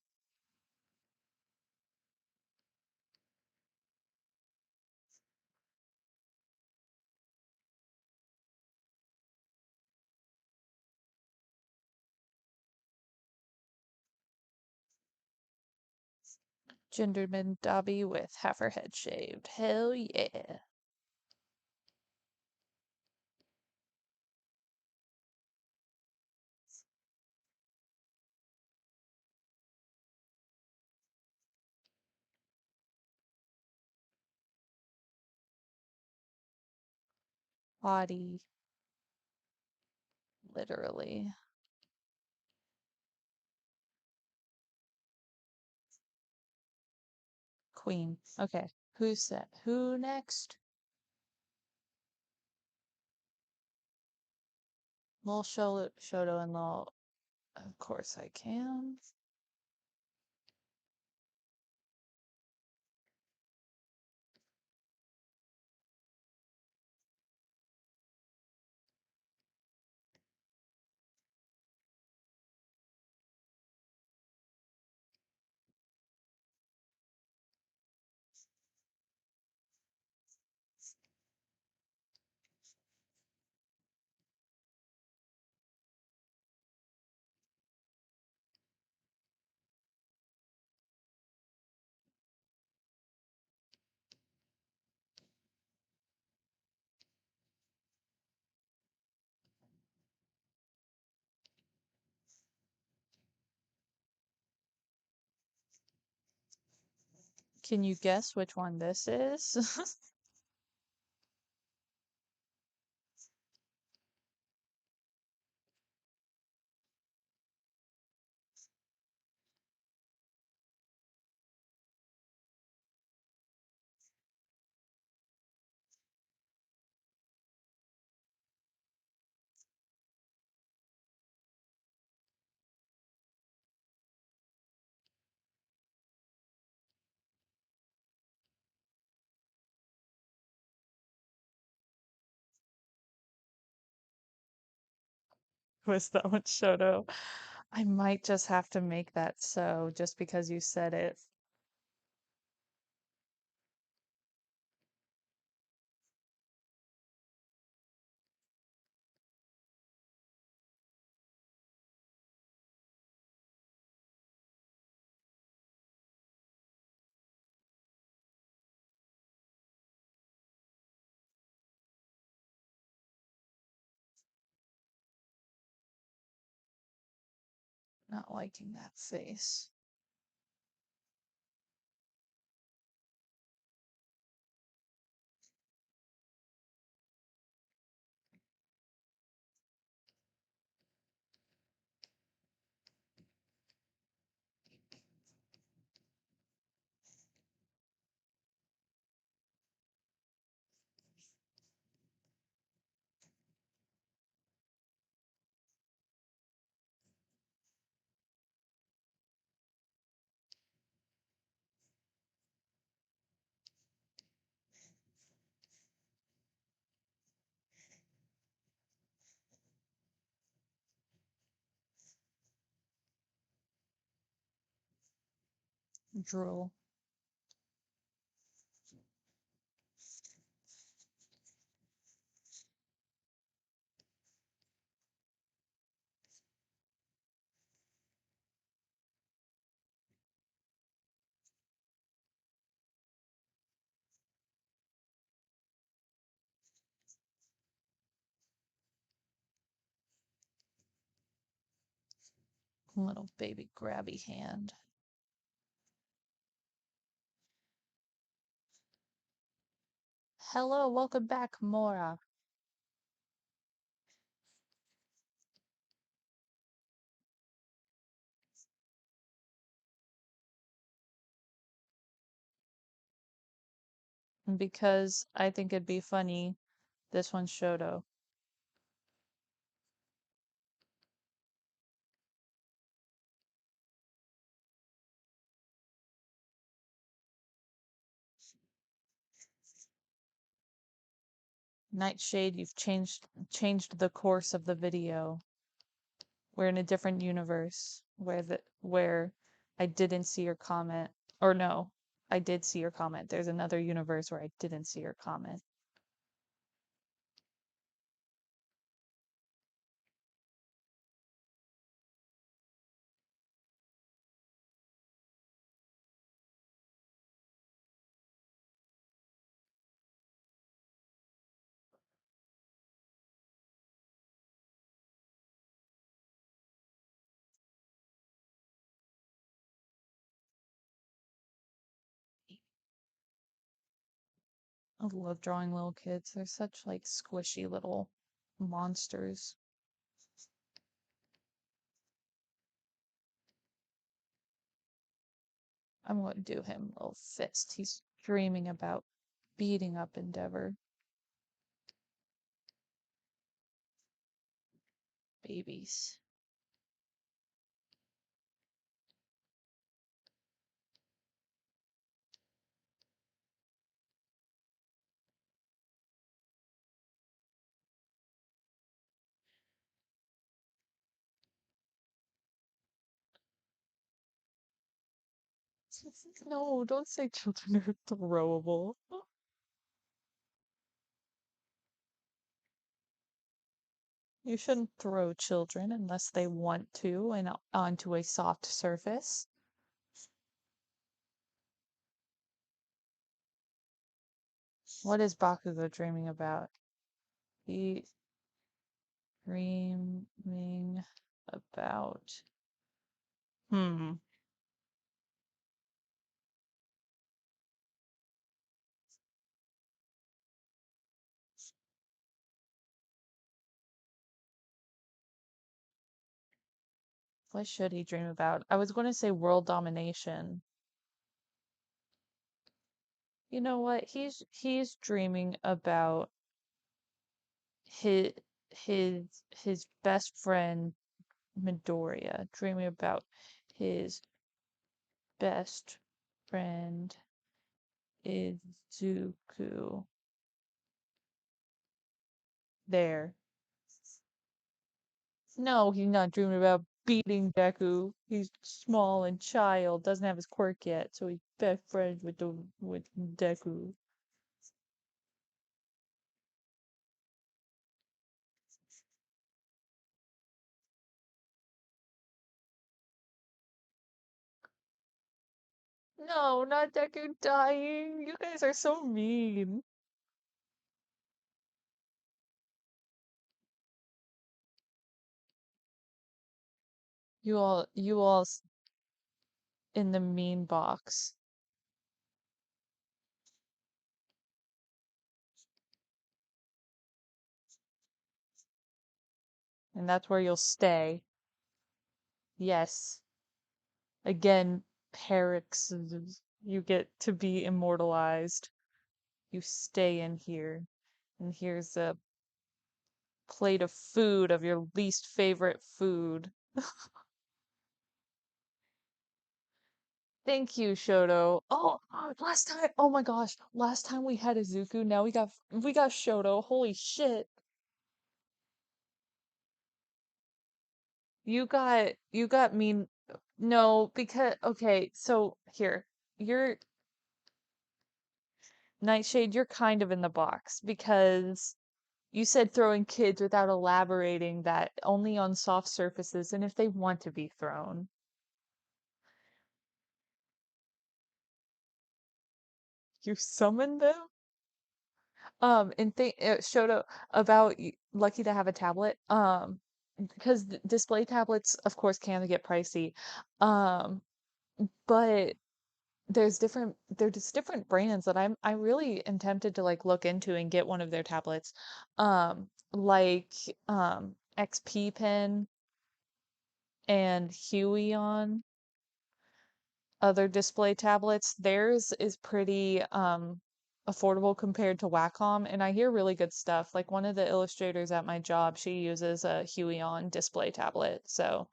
Genderman Dobby with half her head shaved. Hell yeah. Body. Literally. Queen. Okay. Who next? Lil Shoto and Lil. Of course I can. Can you guess which one this is? Was that one Shoto? I might just have to make that so just because you said it. Not liking that face. Drool. Little baby grabby hand. Hello, welcome back, Mora. Because I think it'd be funny, this one's Shoto. Nightshade, you've changed the course of the video. We're in a different universe where I didn't see your comment. Or no, I did see your comment. There's another universe where I didn't see your comment. I love drawing little kids. They're such like squishy little monsters. I'm going to do him a little fist. He's dreaming about beating up Endeavor. Babies. No, don't say children are throwable. You shouldn't throw children unless they want to and onto a soft surface. What is Bakugo dreaming about? He dreaming about. Hmm. What should he dream about? I was going to say world domination. You know what? He's dreaming about his his best friend Midoriya, dreaming about his best friend Izuku. There. No, he's not dreaming about beating Deku. He's small and child, doesn't have his quirk yet, so he's best friends with Deku. No, not Deku dying. You guys are so mean. You all in the mean box, and that's where you'll stay. Yes. Again, Perix, you get to be immortalized. You stay in here, and here's a plate of food of your least favorite food. Thank you, Shoto. Oh, last time, oh my gosh, last time we had Izuku, now we got Shoto. Holy shit. You got mean. No, because okay, so here. You're Nightshade, you're kind of in the box because you said throwing kids without elaborating that only on soft surfaces and if they want to be thrown. You summon them? And think Shoto about lucky to have a tablet. Because display tablets, of course, can get pricey. Um, but there's just different brands that I really am tempted to like look into and get one of their tablets. Like XP Pen and Huion, other display tablets. Theirs is pretty affordable compared to Wacom, and I hear really good stuff. Like one of the illustrators at my job, she uses a Huion display tablet. So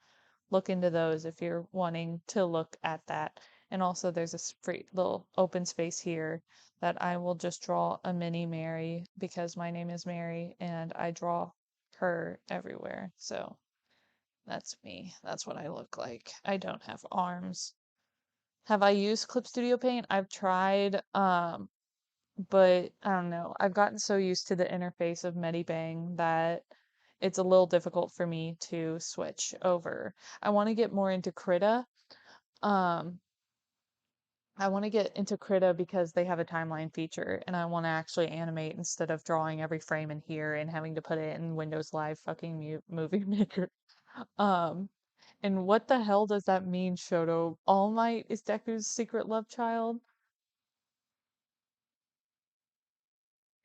look into those if you're wanting to look at that. And also there's a free little open space here that I will just draw a mini Mary because my name is Mary and I draw her everywhere. So that's me. That's what I look like. I don't have arms. Have I used Clip Studio Paint? I've tried, but I don't know. I've gotten so used to the interface of Medibang that it's a little difficult for me to switch over. I want to get more into Krita. Um, I want to get into Krita because they have a timeline feature and I want to actually animate instead of drawing every frame in here and having to put it in Windows Live fucking Movie Maker. Um, and what the hell does that mean, Shoto? All Might is Deku's secret love child?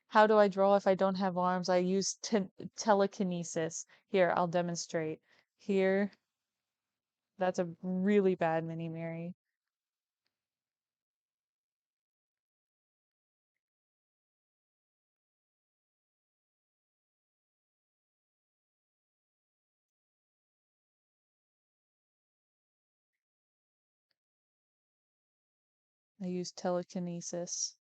How do I draw if I don't have arms? I use telekinesis. Here, I'll demonstrate. Here, that's a really bad mini Mary. I use telekinesis.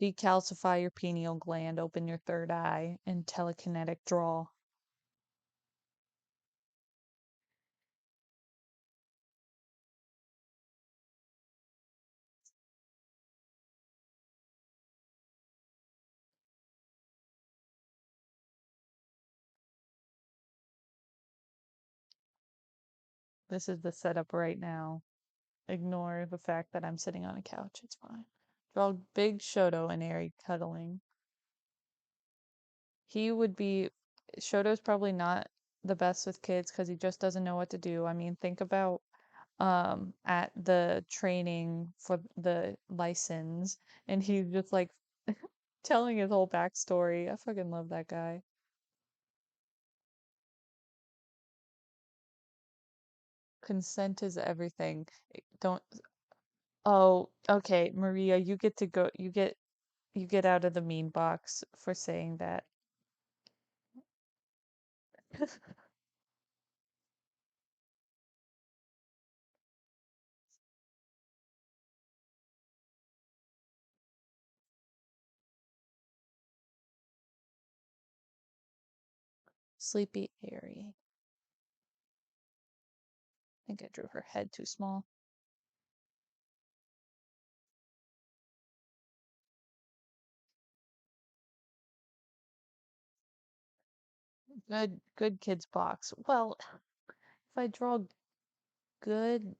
Decalcify your pineal gland, open your third eye, and telekinetic draw. This is the setup right now. Ignore the fact that I'm sitting on a couch. It's fine. Draw big Shoto and Eri cuddling. He would be. Shoto's probably not the best with kids because he just doesn't know what to do. I mean, think about at the training for the license, and he's just like telling his whole backstory. I fucking love that guy. Consent is everything. Don't. Oh, okay, Maria, you get to go. You get out of the mean box for saying that. Sleepy Airy. I think I drew her head too small. Good kids box. Well, if I draw good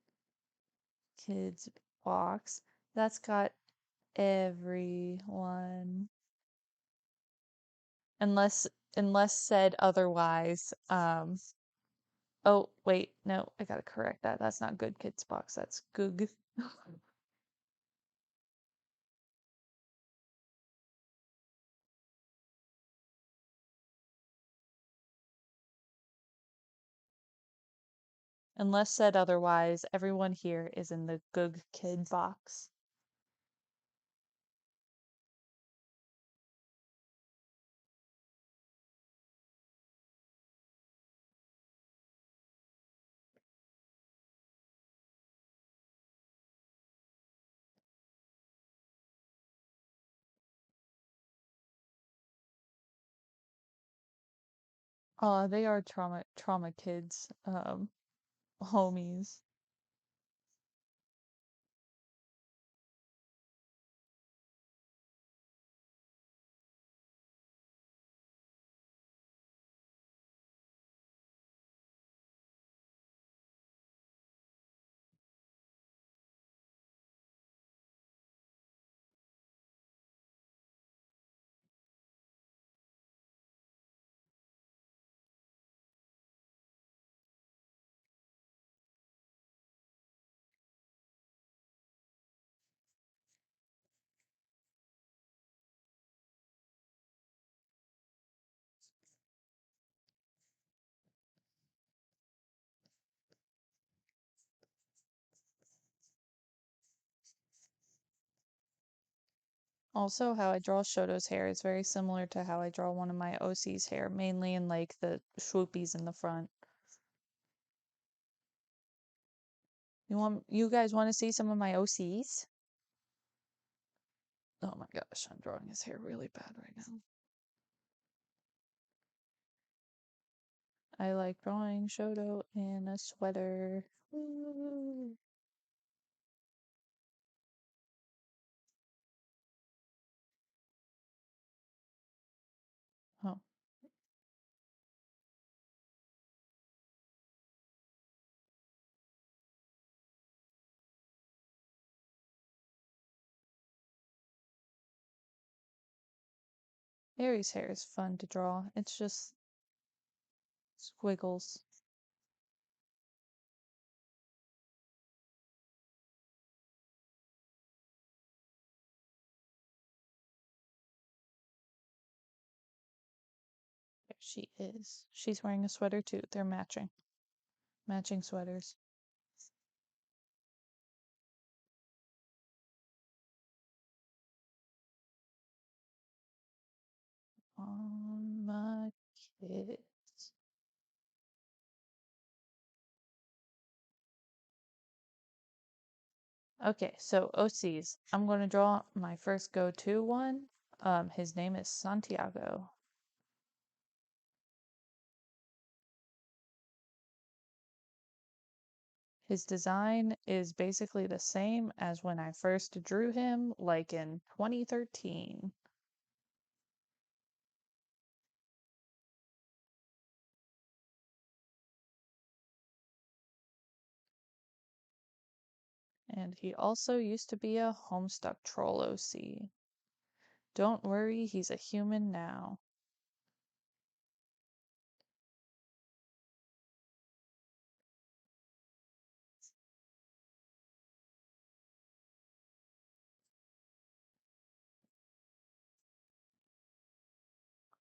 kids box, that's got everyone. Unless unless said otherwise. Oh, wait, no, I gotta correct that. That's not good kids box, that's goog. Unless said otherwise, everyone here is in the goog kid box. They are trauma kids, homies. Also, how I draw Shoto's hair is very similar to how I draw one of my OC's hair, mainly in like the swoopies in the front. You guys want to see some of my OCs? Oh my gosh, I'm drawing his hair really bad right now. I like drawing Shoto in a sweater. Woo. Oh, Aries hair is fun to draw. It's just squiggles. There she is. She's wearing a sweater too. They're matching. Matching sweaters. On my it. Okay, so OCs. I'm going to draw my first go-to one. His name is Santiago. His design is basically the same as when I first drew him, like in 2013. And he also used to be a Homestuck Troll OC. Don't worry, he's a human now.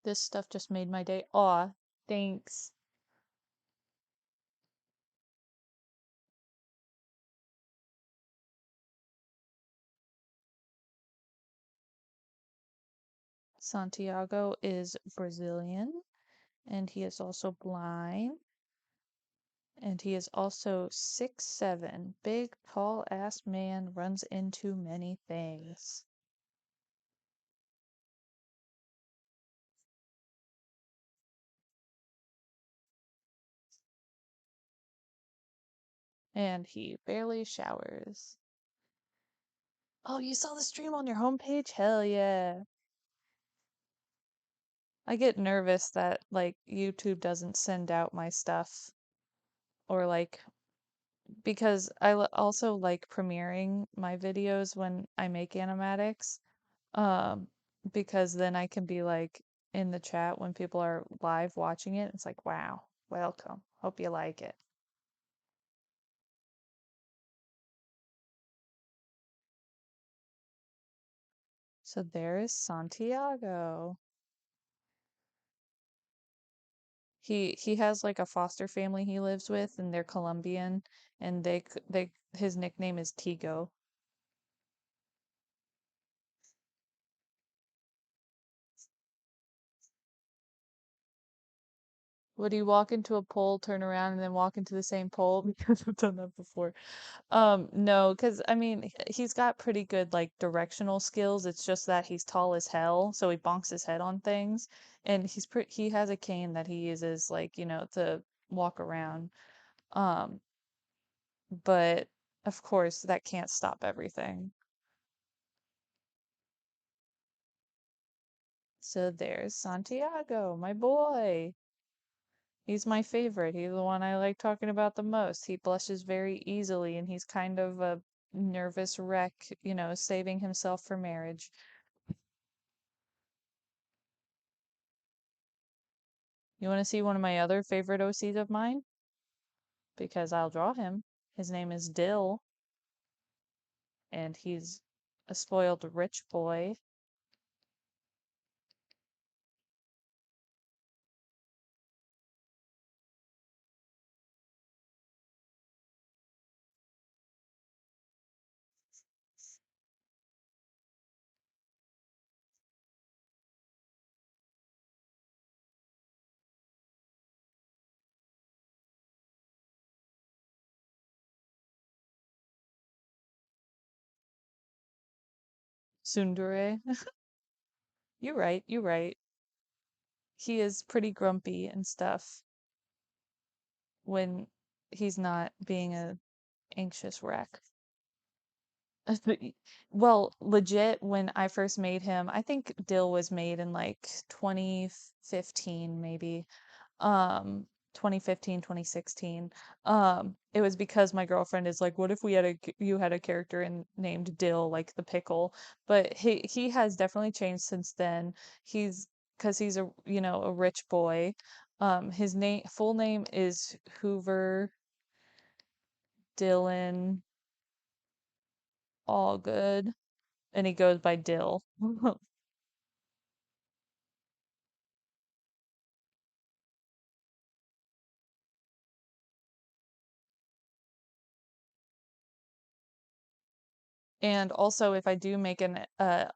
This stuff just made my day. Aw, thanks. Santiago is Brazilian, and he is also blind, and he is also 6'7". Big, tall ass man runs into many things. And he barely showers. Oh, you saw the stream on your homepage? Hell yeah. I get nervous that like YouTube doesn't send out my stuff or like because also like premiering my videos when I make animatics. Um, because then I can be like in the chat when people are live watching it. It's like, wow, welcome. Hope you like it. So there is Santiago. He has like a foster family he lives with, and they're Colombian, and they his nickname is Tigo. Would he walk into a pole, turn around, and then walk into the same pole? Because I've done that before. No, because I mean, he's got pretty good like directional skills. It's just that he's tall as hell, so he bonks his head on things, and he has a cane that he uses like, to walk around. Um, but of course, that can't stop everything. So there's Santiago, my boy. He's my favorite. He's the one I like talking about the most. He blushes very easily, and he's kind of a nervous wreck, saving himself for marriage. You want to see one of my other favorite OCs of mine? Because I'll draw him. His name is Dill, and he's a spoiled rich boy. Tsundere. You're right, you're right. He is pretty grumpy and stuff when he's not being a anxious wreck. Well, legit, when I first made him, I think Dill was made in like 2015, maybe. 2015, 2016. It was because my girlfriend is like, what if you had a character named Dill, like the pickle? But he has definitely changed since then. He's because he's a rich boy. His full name is Hoover Dylan Allgood, and he goes by Dill. And also, if I do make an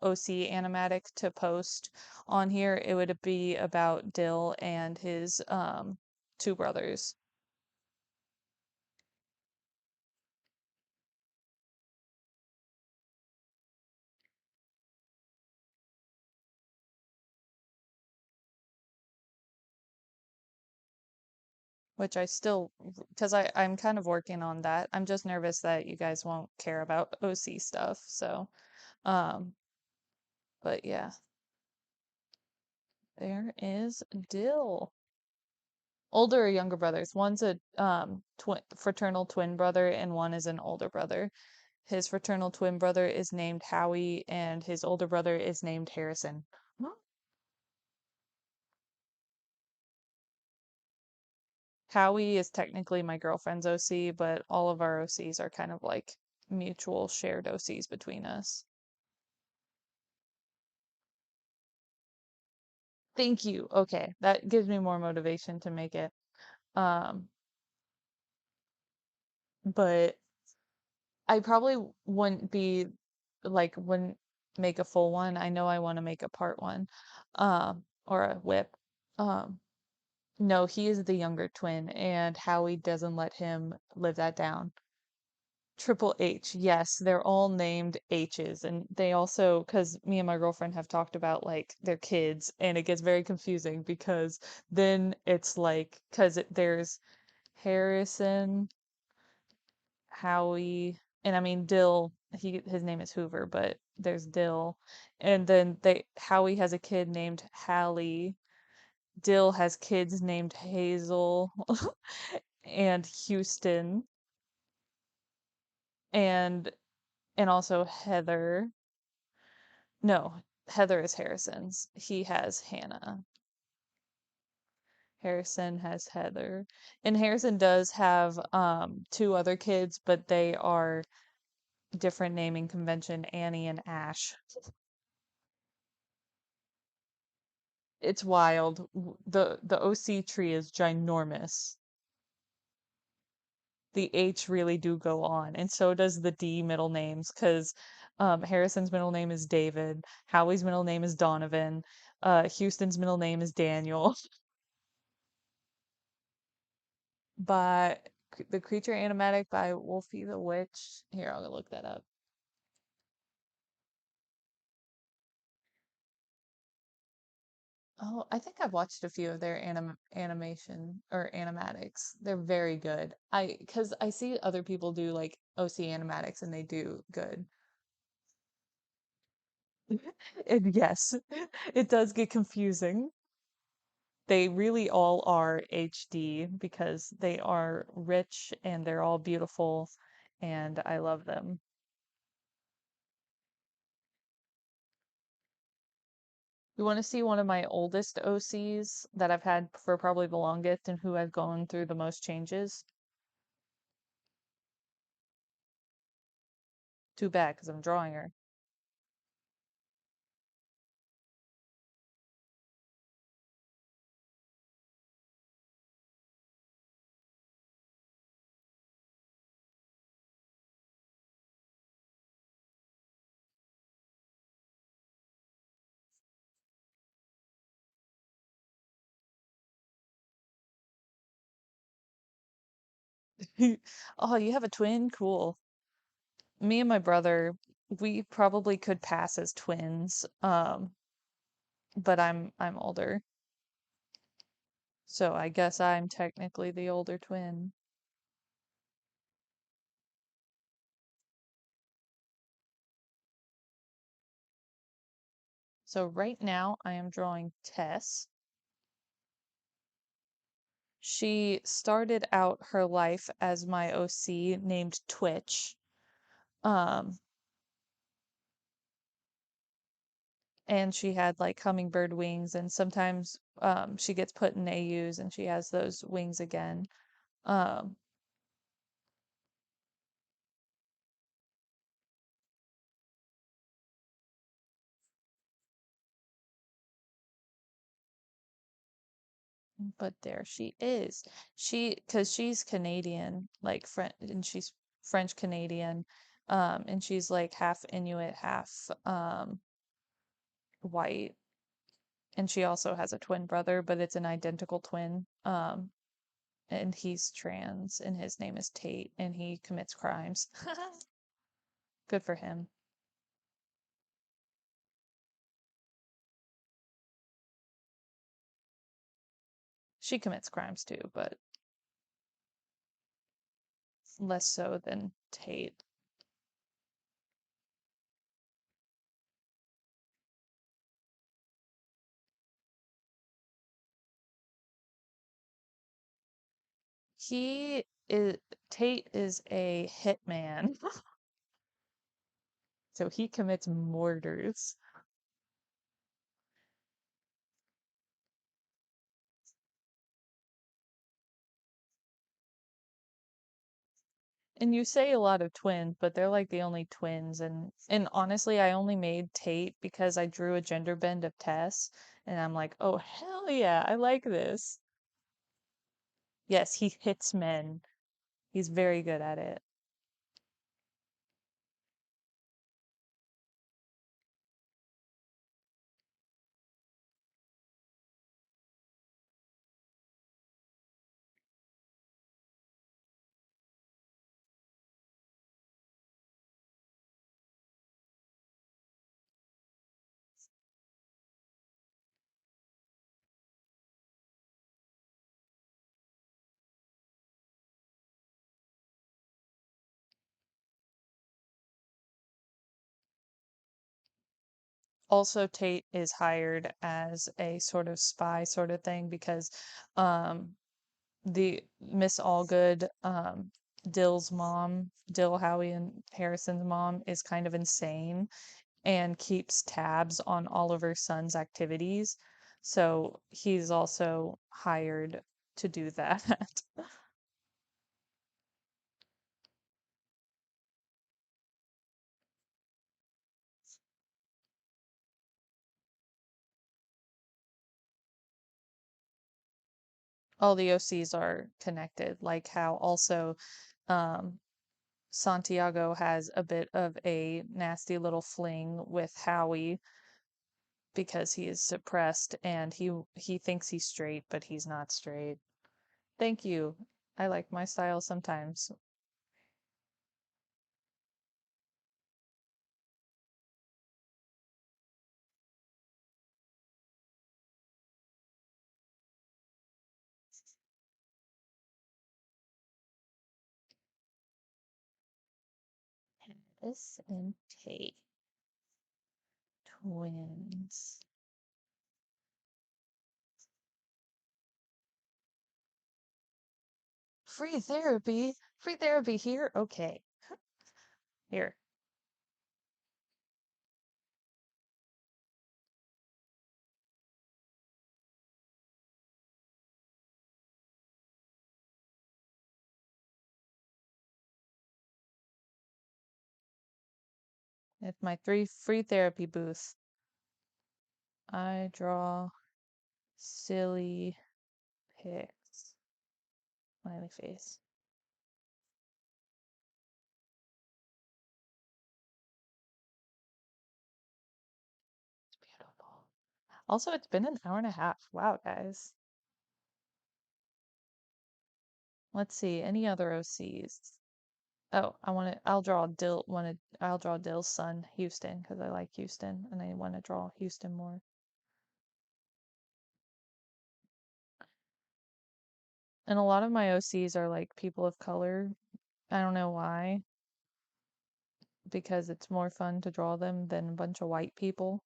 OC animatic to post on here, it would be about Dill and his two brothers, which I still, because I'm kind of working on that. I'm just nervous that you guys won't care about OC stuff. So, um, but yeah, there is Dill. Older or younger brothers. One's a twin fraternal twin brother and one is an older brother. His fraternal twin brother is named Howie and his older brother is named Harrison. Huh? Howie is technically my girlfriend's OC, but all of our OCs are kind of like mutual shared OCs between us. Thank you. Okay, that gives me more motivation to make it. Um, but I probably wouldn't be like wouldn't make a full one. I know I want to make a part one, or a whip. Um, no, he is the younger twin, and Howie doesn't let him live that down. Triple H, yes, they're all named H's, and they also, because me and my girlfriend have talked about like their kids, and it gets very confusing because then it's like, because there's Harrison, Howie, and I mean Dill, his name is Hoover, but there's Dill. And then Howie has a kid named Hallie. Dill has kids named Hazel and Houston and also Heather. No, Heather is Harrison's. He has Hannah. Harrison has Heather. And Harrison does have two other kids, but they are different naming convention, Annie and Ash. It's wild. The OC tree is ginormous. The H really do go on, and so does the D middle names, because Harrison's middle name is David, Howie's middle name is Donovan, Houston's middle name is Daniel. But the creature animatic by Wolfie the Witch. Here, I'll look that up. Oh, I think I've watched a few of their animation or animatics. They're very good. Because I see other people do like OC animatics and they do good. And yes, it does get confusing. They really all are HD because they are rich and they're all beautiful and I love them. You want to see one of my oldest OCs that I've had for probably the longest and who I've gone through the most changes? Too bad because I'm drawing her. Oh, you have a twin? Cool. Me and my brother, we probably could pass as twins. But I'm older. So I guess I'm technically the older twin. So right now I am drawing Tess. She started out her life as my OC named Twitch. Um, and she had like hummingbird wings and sometimes she gets put in AUs and she has those wings again. Um, but there she is. Because she's Canadian, like French, and she's French Canadian. And she's like half Inuit, half white. And she also has a twin brother, but it's an identical twin. And he's trans, and his name is Tate, and he commits crimes. Good for him. She commits crimes too, but less so than Tate. He is Tate is a hitman, so he commits murders. And you say a lot of twins, but they're like the only twins. And honestly, I only made Tate because I drew a gender bend of Tess, and I'm like, oh hell yeah, I like this. Yes, he hits men. He's very good at it. Also, Tate is hired as a sort of spy sort of thing because um the Miss Allgood, Dill's mom, Dill, Howie, and Harrison's mom is kind of insane and keeps tabs on all of her son's activities. So he's also hired to do that. All the OCs are connected, like how also um, Santiago has a bit of a nasty little fling with Howie because he is suppressed and he thinks he's straight, but he's not straight. Thank you. I like my style sometimes. This and Tate twins. Free therapy? Free therapy here? Okay. Here. At my three free therapy booth, I draw silly pics. Smiley face. It's beautiful. Also, it's been an hour and a half. Wow, guys. Let's see, any other OCs? Oh, I'll draw Dill's son, Houston, because I like Houston and I want to draw Houston more. And a lot of my OCs are like people of color. I don't know why, because it's more fun to draw them than a bunch of white people.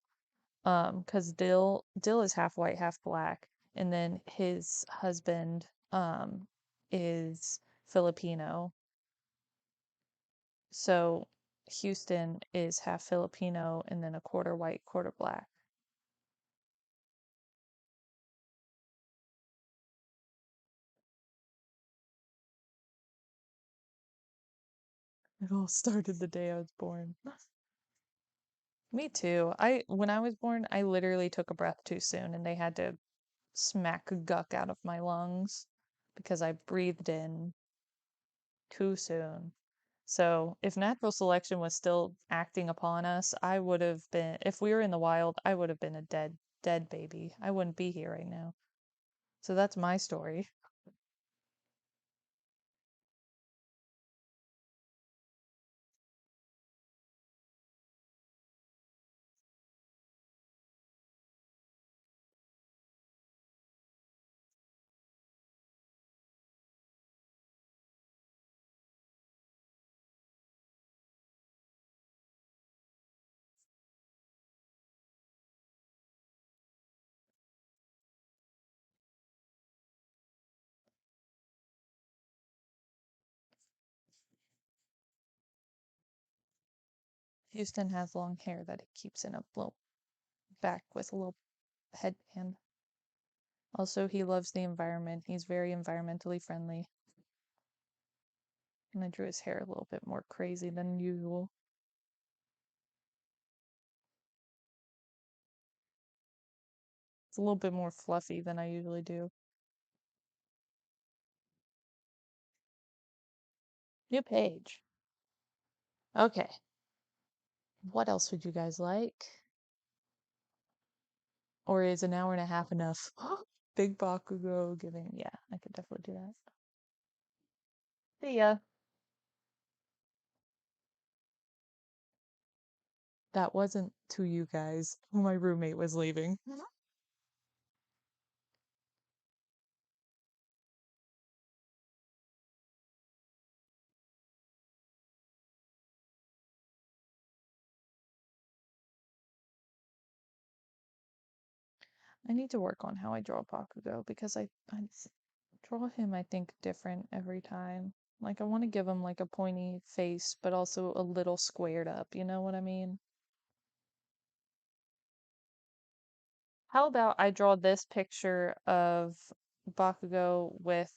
Because Dill is half white, half black, and then his husband is Filipino. So Houston is half Filipino and then a quarter white, quarter black. It all started the day I was born. Me too. I when I was born, I literally took a breath too soon and they had to smack guck out of my lungs because I breathed in too soon. So if natural selection was still acting upon us, I would have been, if we were in the wild, I would have been a dead baby. I wouldn't be here right now. So that's my story. Houston has long hair that he keeps in a little back with a little headband. Also, he loves the environment. He's very environmentally friendly. And I drew his hair a little bit more crazy than usual. It's a little bit more fluffy than I usually do. New page. Okay. What else would you guys like? Or is an hour and a half enough? Big Bakugo giving. Yeah, I could definitely do that. See ya. That wasn't to you guys. My roommate was leaving. I need to work on how I draw Bakugo because I draw him, I think, different every time. Like, I want to give him like a pointy face, but also a little squared up. You know what I mean? How about I draw this picture of Bakugo with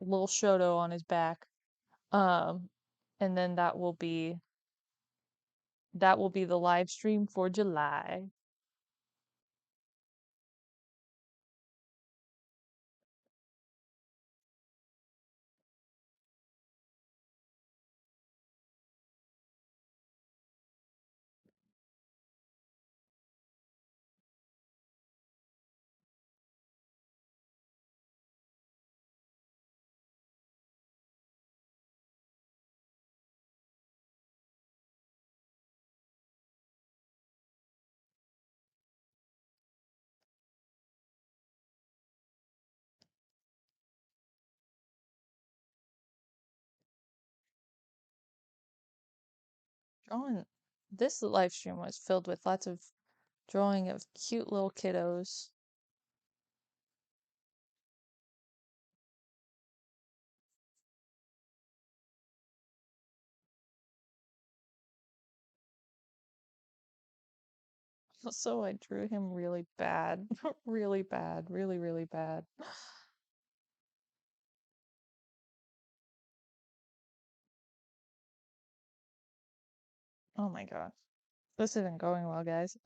little Shoto on his back? Um, and then that will be the live stream for July. Drawing this live stream was filled with lots of drawing of cute little kiddos. So I drew him really bad. Really bad. Really, really bad. Oh my gosh. This isn't going well, guys.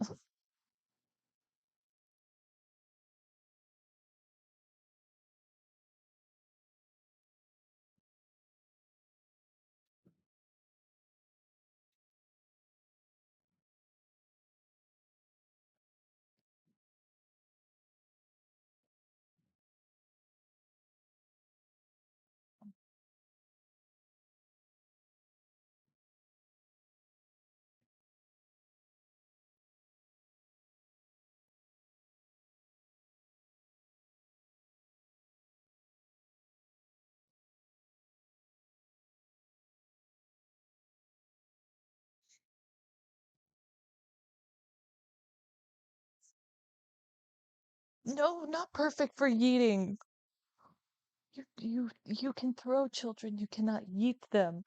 No, not perfect for yeeting. You can throw children, you cannot yeet them.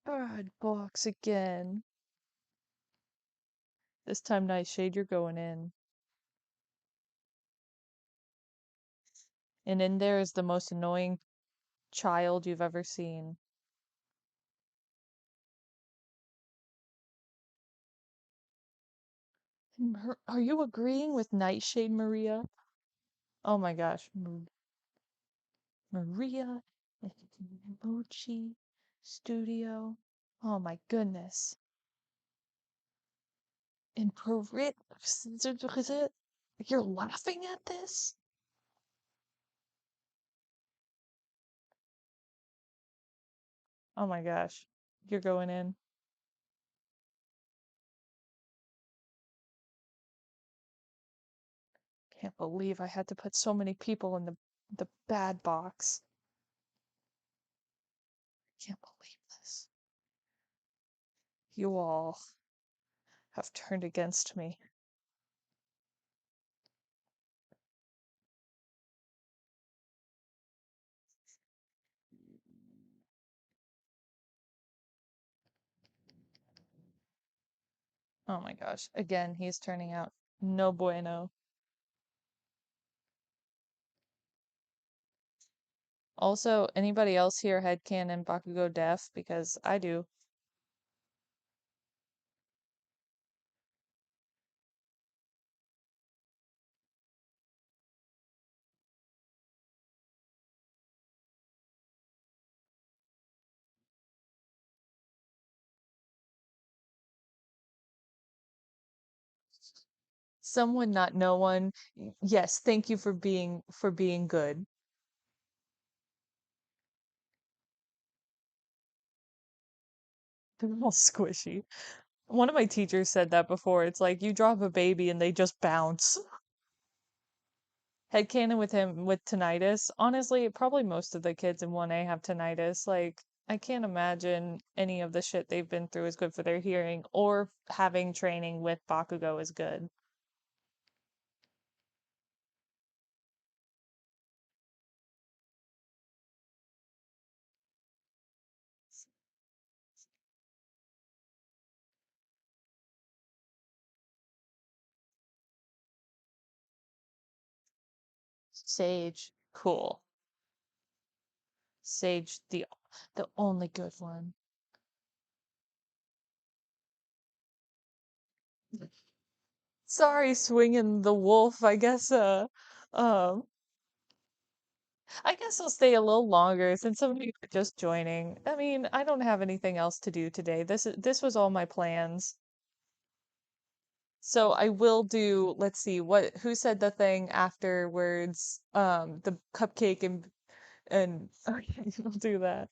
God, box again. This time, Nightshade, you're going in. And in there is the most annoying child you've ever seen. Are you agreeing with Nightshade, Maria? Oh my gosh. Maria. Mochi Studio. Oh my goodness. In Peru, you're laughing at this? Oh my gosh. You're going in. Can't believe I had to put so many people in the bad box. Can't believe this. You all have turned against me. Oh my gosh. Again, he's turning out no bueno. Also, anybody else here headcanon Bakugo deaf? Because I do. Someone, not no one. Yes, thank you for being good. They're all squishy. One of my teachers said that before. It's like you drop a baby and they just bounce. Headcanon with him with tinnitus. Honestly, probably most of the kids in 1A have tinnitus. Like, I can't imagine any of the shit they've been through is good for their hearing, or having training with Bakugo is good. Sage, cool. Sage, the only good one. Sorry, swinging the wolf. Um, I guess I'll stay a little longer since some of you are just joining. I mean, I don't have anything else to do today. This was all my plans. So I will do, let's see, who said the thing afterwards? The cupcake and okay, I'll do that.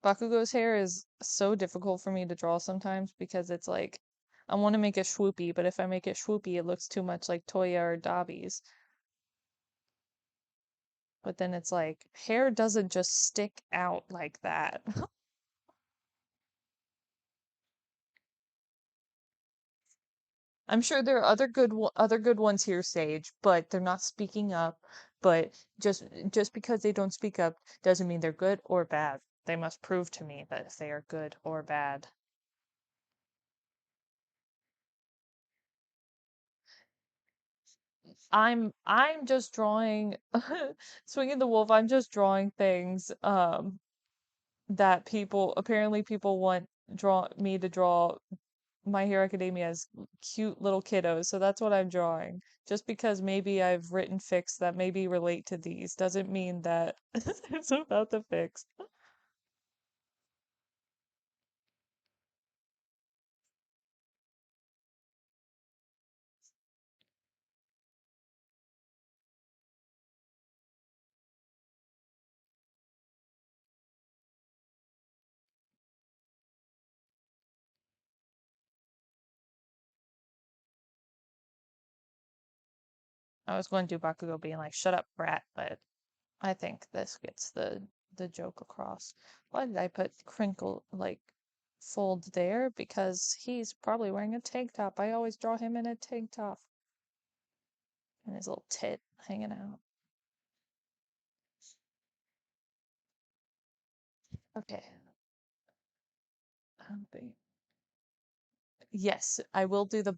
Bakugo's hair is so difficult for me to draw sometimes because it's like I want to make it swoopy, but if I make it swoopy, it looks too much like Toya or Dabi's. But then it's like hair doesn't just stick out like that. I'm sure there are other good ones here, Sage, but they're not speaking up. But just because they don't speak up doesn't mean they're good or bad. They must prove to me that if they are good or bad. I'm just drawing Swinging the Wolf. I'm just drawing things that people want draw me to draw My Hero Academia's cute little kiddos, so that's what I'm drawing. Just because maybe I've written fics that maybe relate to these doesn't mean that it's about the fics. I was going to do Bakugo being like, "Shut up, brat," but I think this gets the joke across. Why did I put crinkle like fold there? Because he's probably wearing a tank top. I always draw him in a tank top and his little tit hanging out. Okay. The Yes, I will do the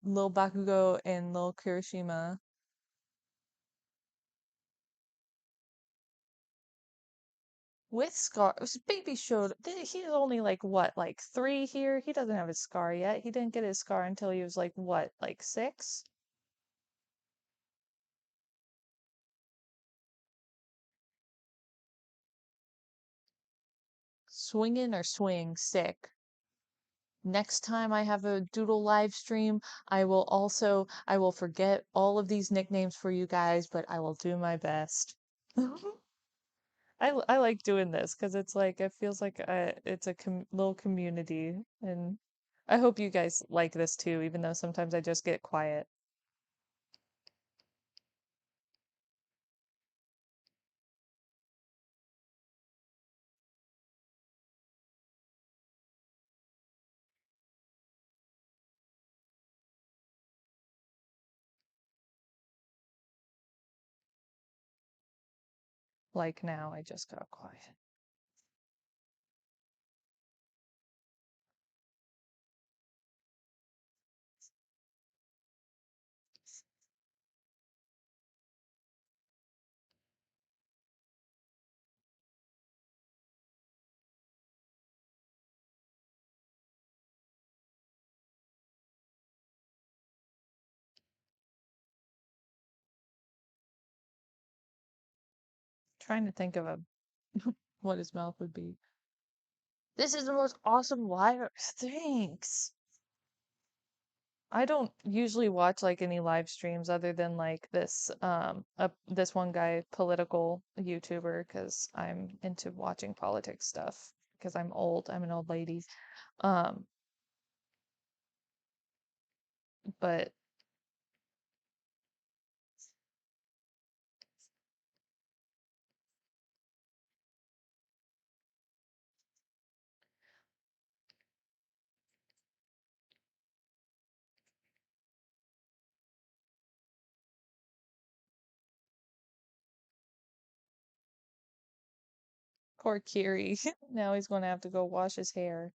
little Bakugo and little Kirishima with scars. Baby showed he's only like what, like 3 here? He doesn't have his scar yet. He didn't get his scar until he was like what, like 6? swinging or swing sick. Next time I have a Doodle live stream, I will forget all of these nicknames for you guys, but I will do my best. I like doing this because it's like it feels like it's a little community, and I hope you guys like this too, even though sometimes I just get quiet. Like now, I just got quiet. Trying to think of a what his mouth would be. This is the most awesome live. Thanks. I don't usually watch like any live streams other than like this one guy, political YouTuber, because I'm into watching politics stuff because I'm old. I'm an old lady. Um, but poor Kiri. Now he's gonna have to go wash his hair,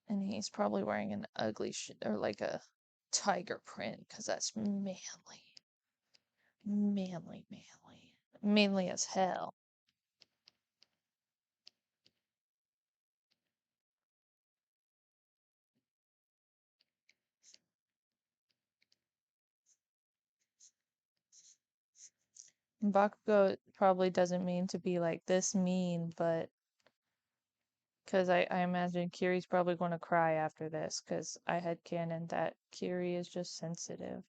and he's probably wearing an ugly sh or like a tiger print because that's manly, manly, manly, manly as hell. Bakugo probably doesn't mean to be like this mean, but because I imagine Kiri's probably going to cry after this because I had canon that Kiri is just sensitive.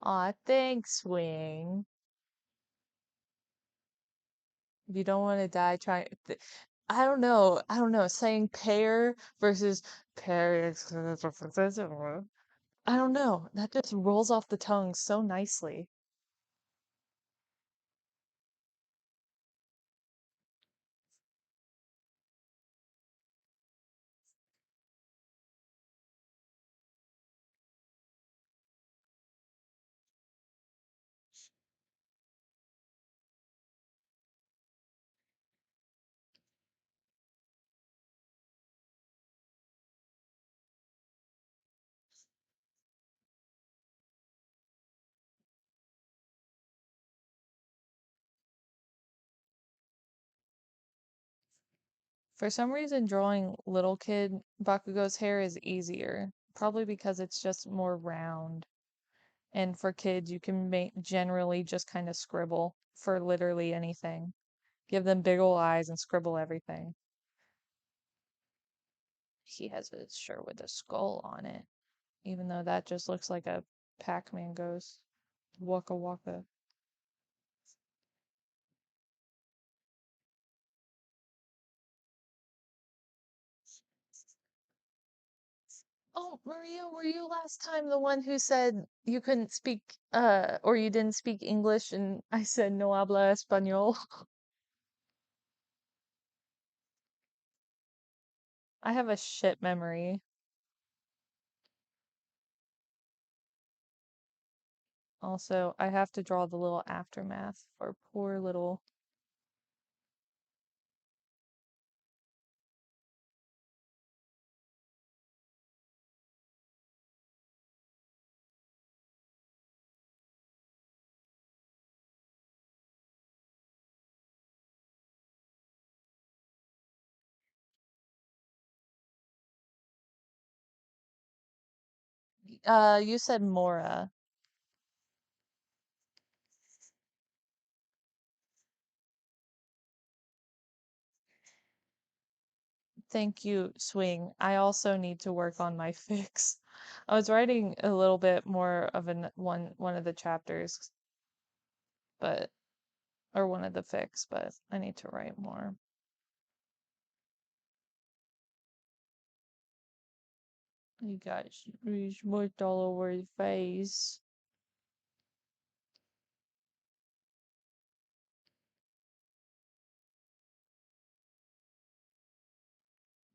Aw, thanks, Wing. If you don't want to die, try. I don't know. I don't know. Saying pear versus pear. I don't know. That just rolls off the tongue so nicely. For some reason, drawing little kid Bakugo's hair is easier. Probably because it's just more round. And for kids, you can make generally just kind of scribble for literally anything. Give them big ol' eyes and scribble everything. He has a shirt with a skull on it, even though that just looks like a Pac-Man ghost. Waka waka. Oh, Maria, were you last time the one who said you couldn't speak, or you didn't speak English and I said no habla español? I have a shit memory. Also, I have to draw the little aftermath for poor little. You said Mora. Thank you, Swing. I also need to work on my fix. I was writing a little bit more of one of the chapters, but or one of the fix, but I need to write more. You guys, smudged all over his face.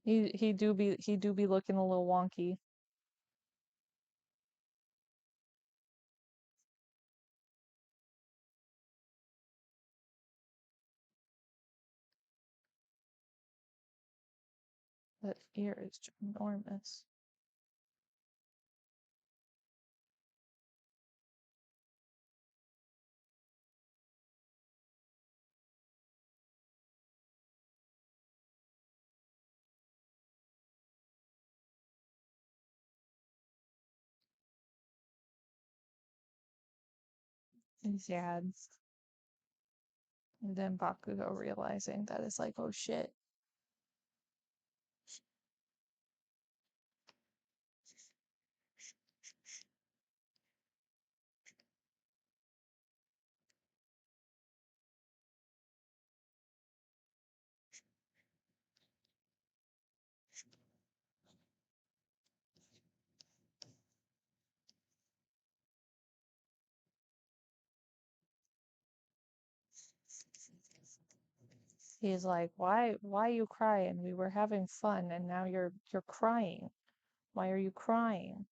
He do be looking a little wonky. That ear is enormous. His yads. And then Bakugo realizing that it's like, oh shit. He's like, why you crying? We were having fun and now you're crying. Why are you crying?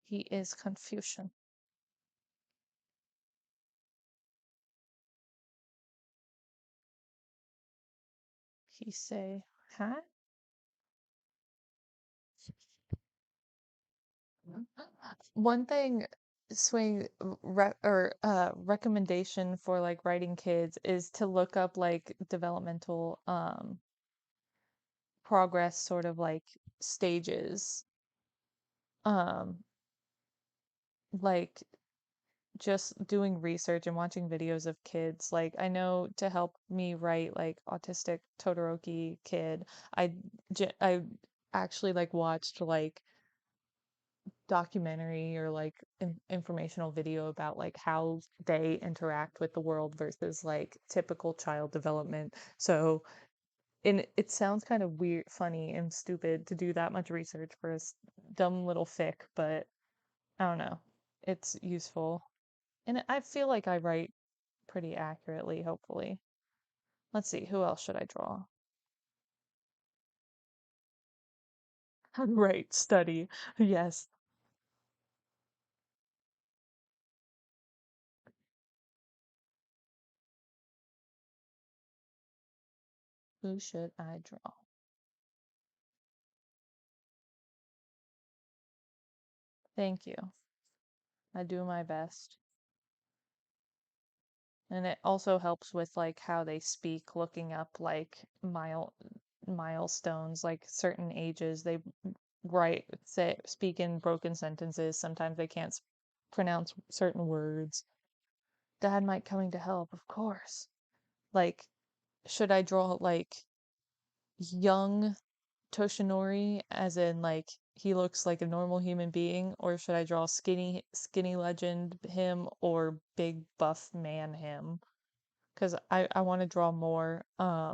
He is Confucian. He say, huh? One thing, Swing, recommendation for like writing kids is to look up like developmental progress sort of like stages. Um like just doing research and watching videos of kids. Like I know to help me write like autistic Todoroki kid, I actually like watched like documentary or like informational video about like how they interact with the world versus like typical child development. So, and it sounds kind of weird, funny, and stupid to do that much research for a dumb little fic, but I don't know. It's useful. And I feel like I write pretty accurately, hopefully. Let's see, who else should I draw? Right, study. Yes. Who should I draw? Thank you. I do my best. And it also helps with like how they speak, looking up like milestones, like certain ages. They write, say, speak in broken sentences. Sometimes they can't pronounce certain words. Dad might coming to help, of course. Like, should I draw like young Toshinori, as in like he looks like a normal human being, or should I draw skinny legend him or big buff man him? Because I want to draw more I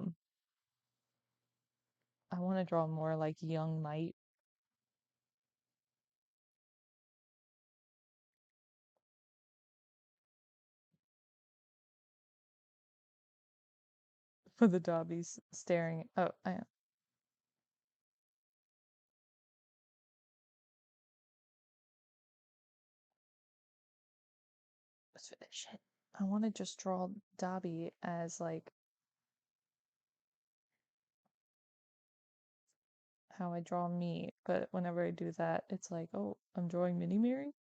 want to draw more like young Might for the Dobbies staring. Oh, I am. Shit. I want to just draw Dobby as like how I draw me, but whenever I do that, it's like, oh, I'm drawing Mini Mary.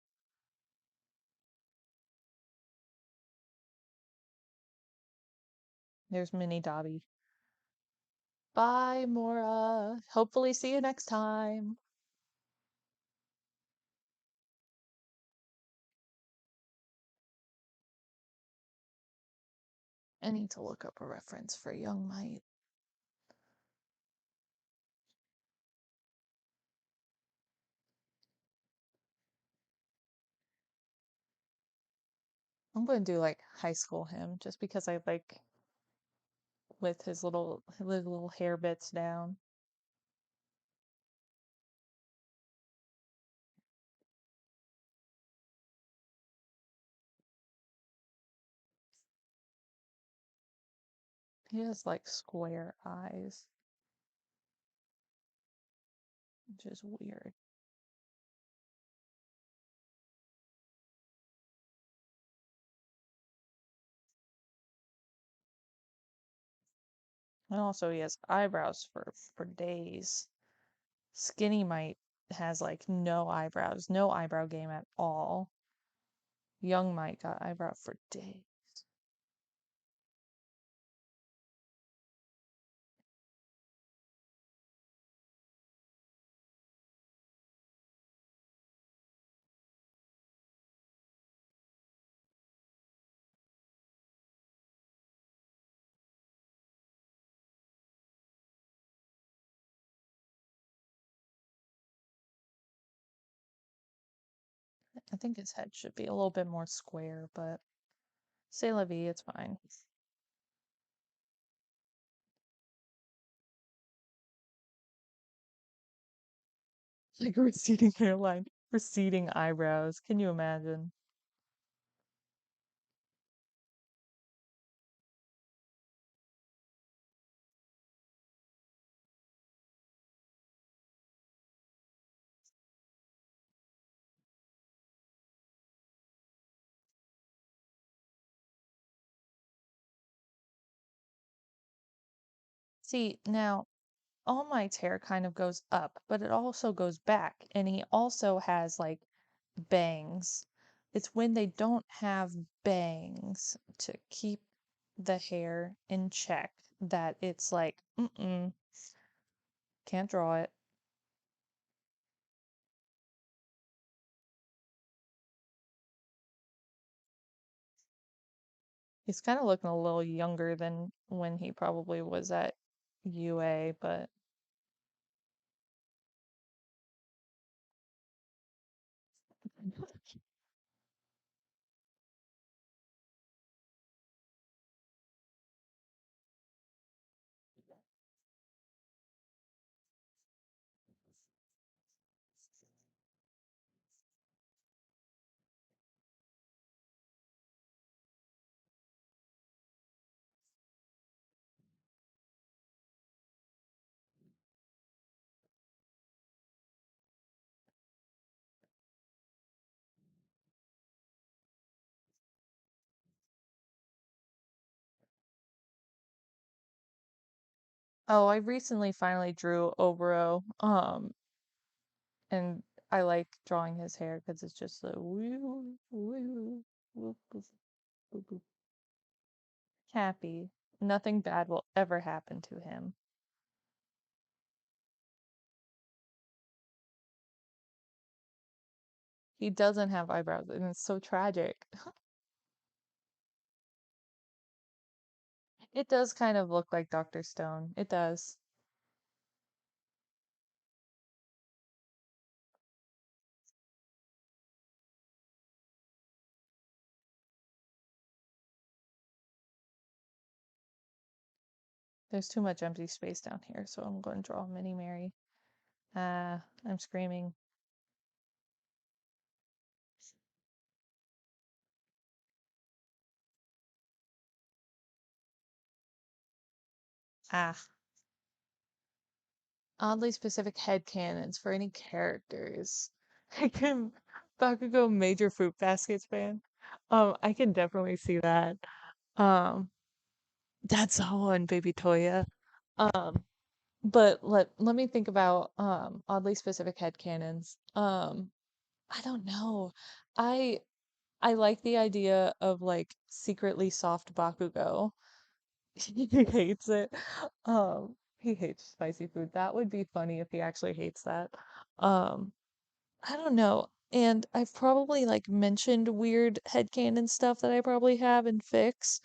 There's Mini Dobby. Bye, Mora. Hopefully see you next time. I need to look up a reference for Young Might. I'm gonna do like high school him just because I like with his little hair bits down. He has like square eyes, which is weird. And also he has eyebrows for days. Skinny Might has like no eyebrows, no eyebrow game at all. Young Might got eyebrow for days. I think his head should be a little bit more square, but c'est la vie, it's fine. Like receding hairline, receding eyebrows. Can you imagine? See, now All Might's hair kind of goes up, but it also goes back, and he also has like bangs. It's when they don't have bangs to keep the hair in check that it's like, mm-mm, can't draw it. He's kind of looking a little younger than when he probably was at UA, but oh, I recently finally drew Oboro, and I like drawing his hair because it's just a woo, woo, woo, woo, woo, woo. Happy. Nothing bad will ever happen to him. He doesn't have eyebrows, and it's so tragic. It does kind of look like Dr. Stone. It does. There's too much empty space down here, so I'm going to draw Mini Mary. Ah, I'm screaming. Ah. Oddly specific headcanons for any characters. I can Bakugo Major Fruit Baskets fan. I can definitely see that. Um, that's all on Baby Toya. Um, but let me think about oddly specific headcanons. I don't know. I I like the idea of like secretly soft Bakugo. He hates it. He hates spicy food. That would be funny if he actually hates that. Um, I don't know. And I've probably like mentioned weird headcanon stuff that I probably have and fix,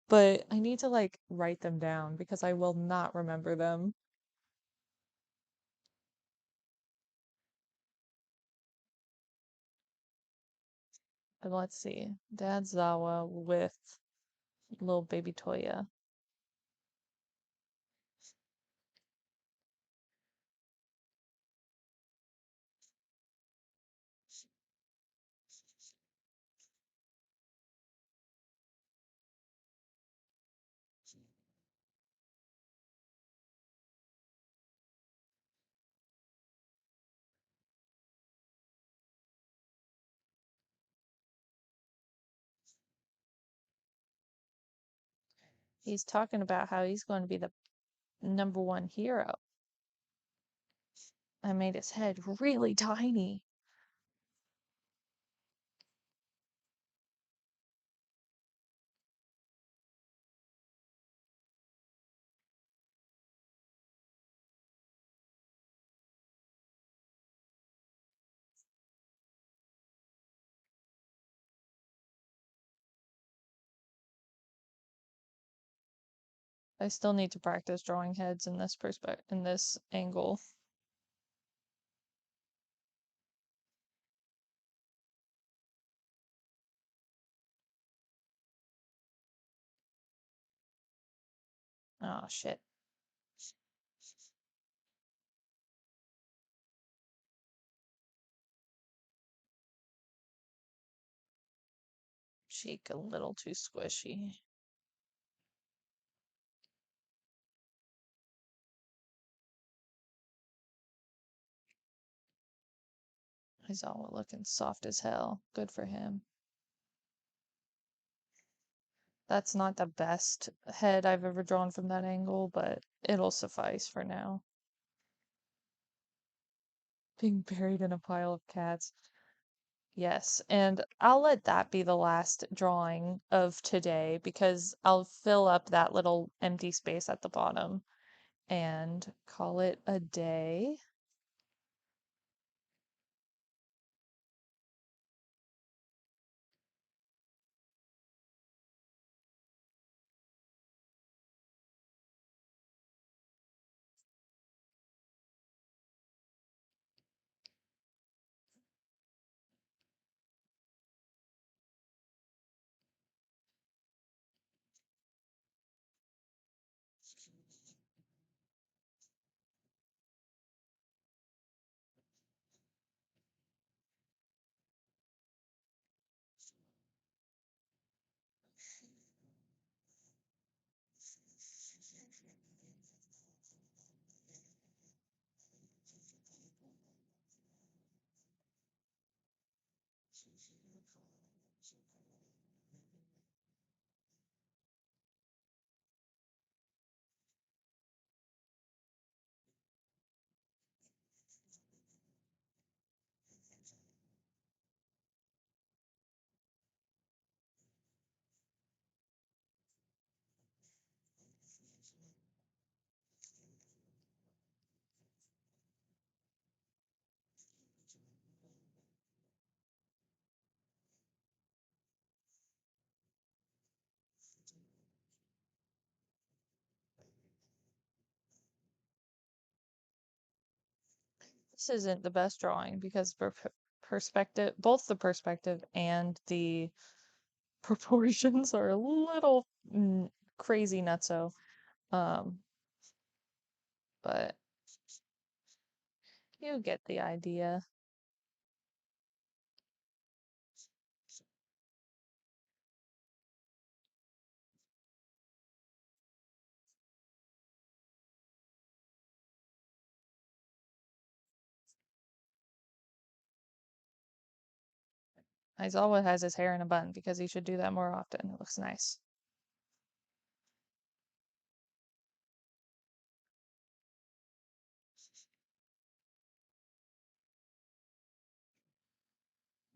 but I need to like write them down because I will not remember them. And let's see. Dad Zawa with little baby Toya. He's talking about how he's going to be the #1 hero. I made his head really tiny. I still need to practice drawing heads in this in this angle. Oh shit. Cheek a little too squishy. He's all looking soft as hell. Good for him. That's not the best head I've ever drawn from that angle, but it'll suffice for now. Being buried in a pile of cats. Yes, and I'll let that be the last drawing of today because I'll fill up that little empty space at the bottom and call it a day. This isn't the best drawing because perspective, both the perspective and the proportions are a little crazy nutso. Um, but you get the idea. Aizawa has his hair in a bun because he should do that more often. It looks nice.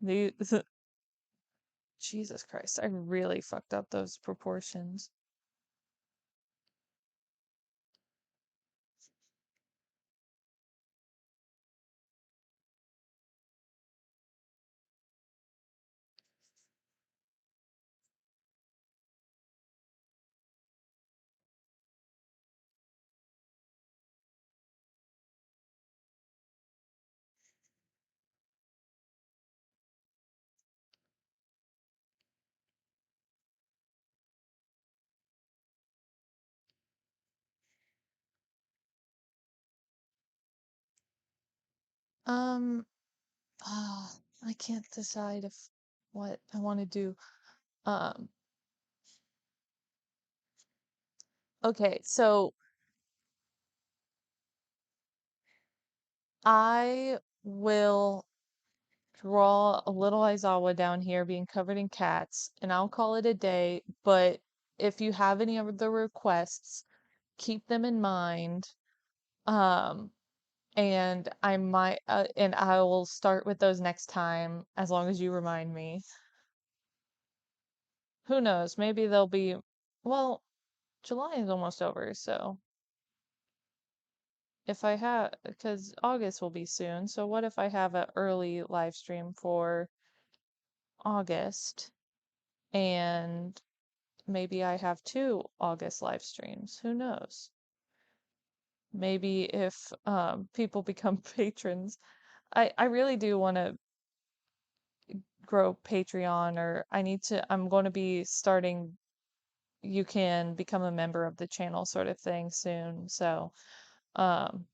The Jesus Christ, I really fucked up those proportions. Um, ah, I can't decide if what I want to do. Um, okay, so I will draw a little Aizawa down here being covered in cats, and I'll call it a day. But if you have any other requests, keep them in mind. Um, and I will start with those next time as long as you remind me. Who knows? Maybe they'll be, well, July is almost over, so if I have, because August will be soon, so what if I have an early live stream for August and maybe I have two August live streams? Who knows? Maybe if people become patrons. I really do want to grow Patreon, or I'm going to be starting, you can become a member of the channel sort of thing soon. So, um,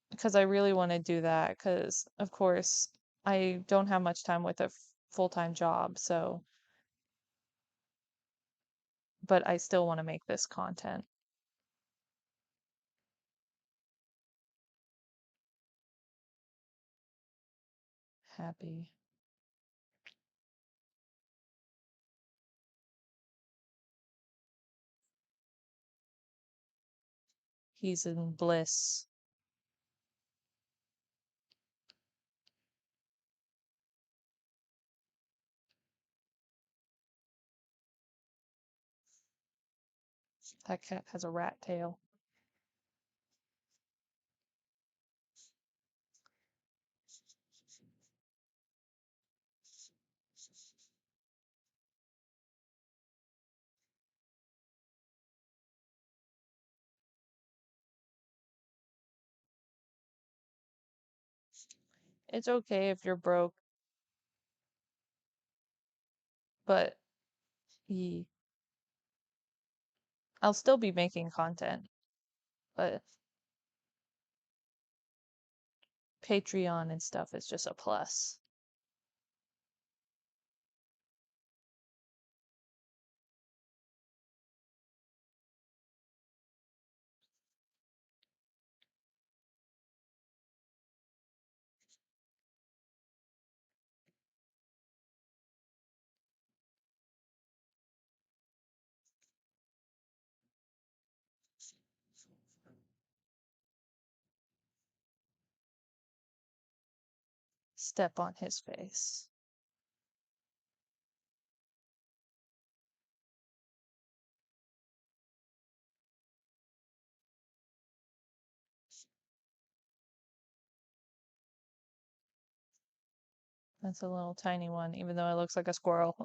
because I really want to do that, because of course I don't have much time with a full-time job, so, but I still want to make this content. Happy. He's in bliss. That cat has a rat tail. It's okay if you're broke, but ye I'll still be making content, but Patreon and stuff is just a plus. Step on his face. That's a little tiny one, even though it looks like a squirrel.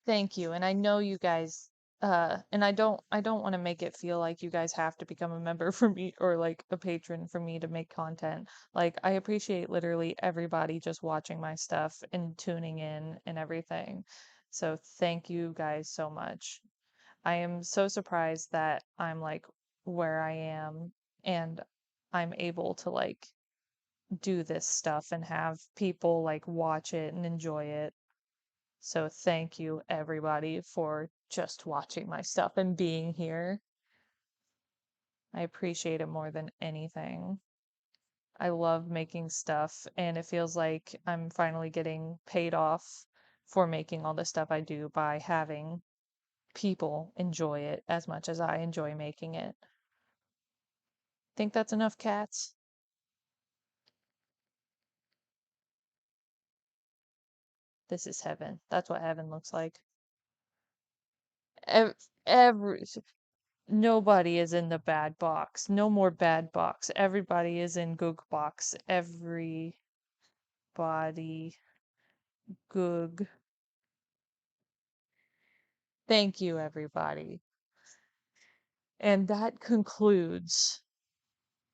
Thank you. And I know you guys, and I don't want to make it feel like you guys have to become a member for me or like a patron for me to make content. Like, I appreciate literally everybody just watching my stuff and tuning in and everything. So thank you guys so much. I am so surprised that I'm like where I am and I'm able to like do this stuff and have people like watch it and enjoy it. So thank you everybody for just watching my stuff and being here. I appreciate it more than anything. I love making stuff and it feels like I'm finally getting paid off for making all the stuff I do by having people enjoy it as much as I enjoy making it. Think that's enough, cats? This is heaven. That's what heaven looks like. Ev- Every Nobody is in the bad box. No more bad box. Everybody is in good box. Everybody Goog. Thank you, everybody. And that concludes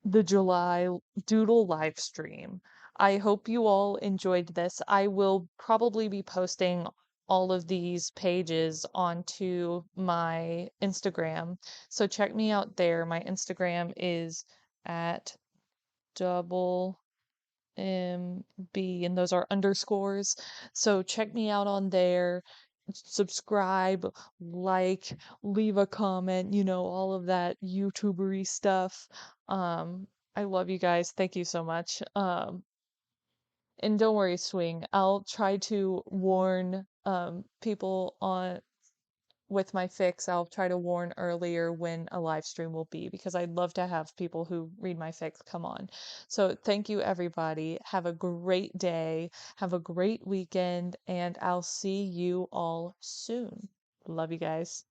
the July Doodle live stream. I hope you all enjoyed this. I will probably be posting all of these pages onto my Instagram. So check me out there. My Instagram is at double MB, and those are underscores. So check me out on there. Subscribe, like, leave a comment, all of that YouTubery stuff. I love you guys. Thank you so much. And don't worry, Swing. I'll try to warn people on with my fix. I'll try to warn earlier when a live stream will be because I'd love to have people who read my fix come on. So thank you, everybody. Have a great day. Have a great weekend, and I'll see you all soon. Love you guys.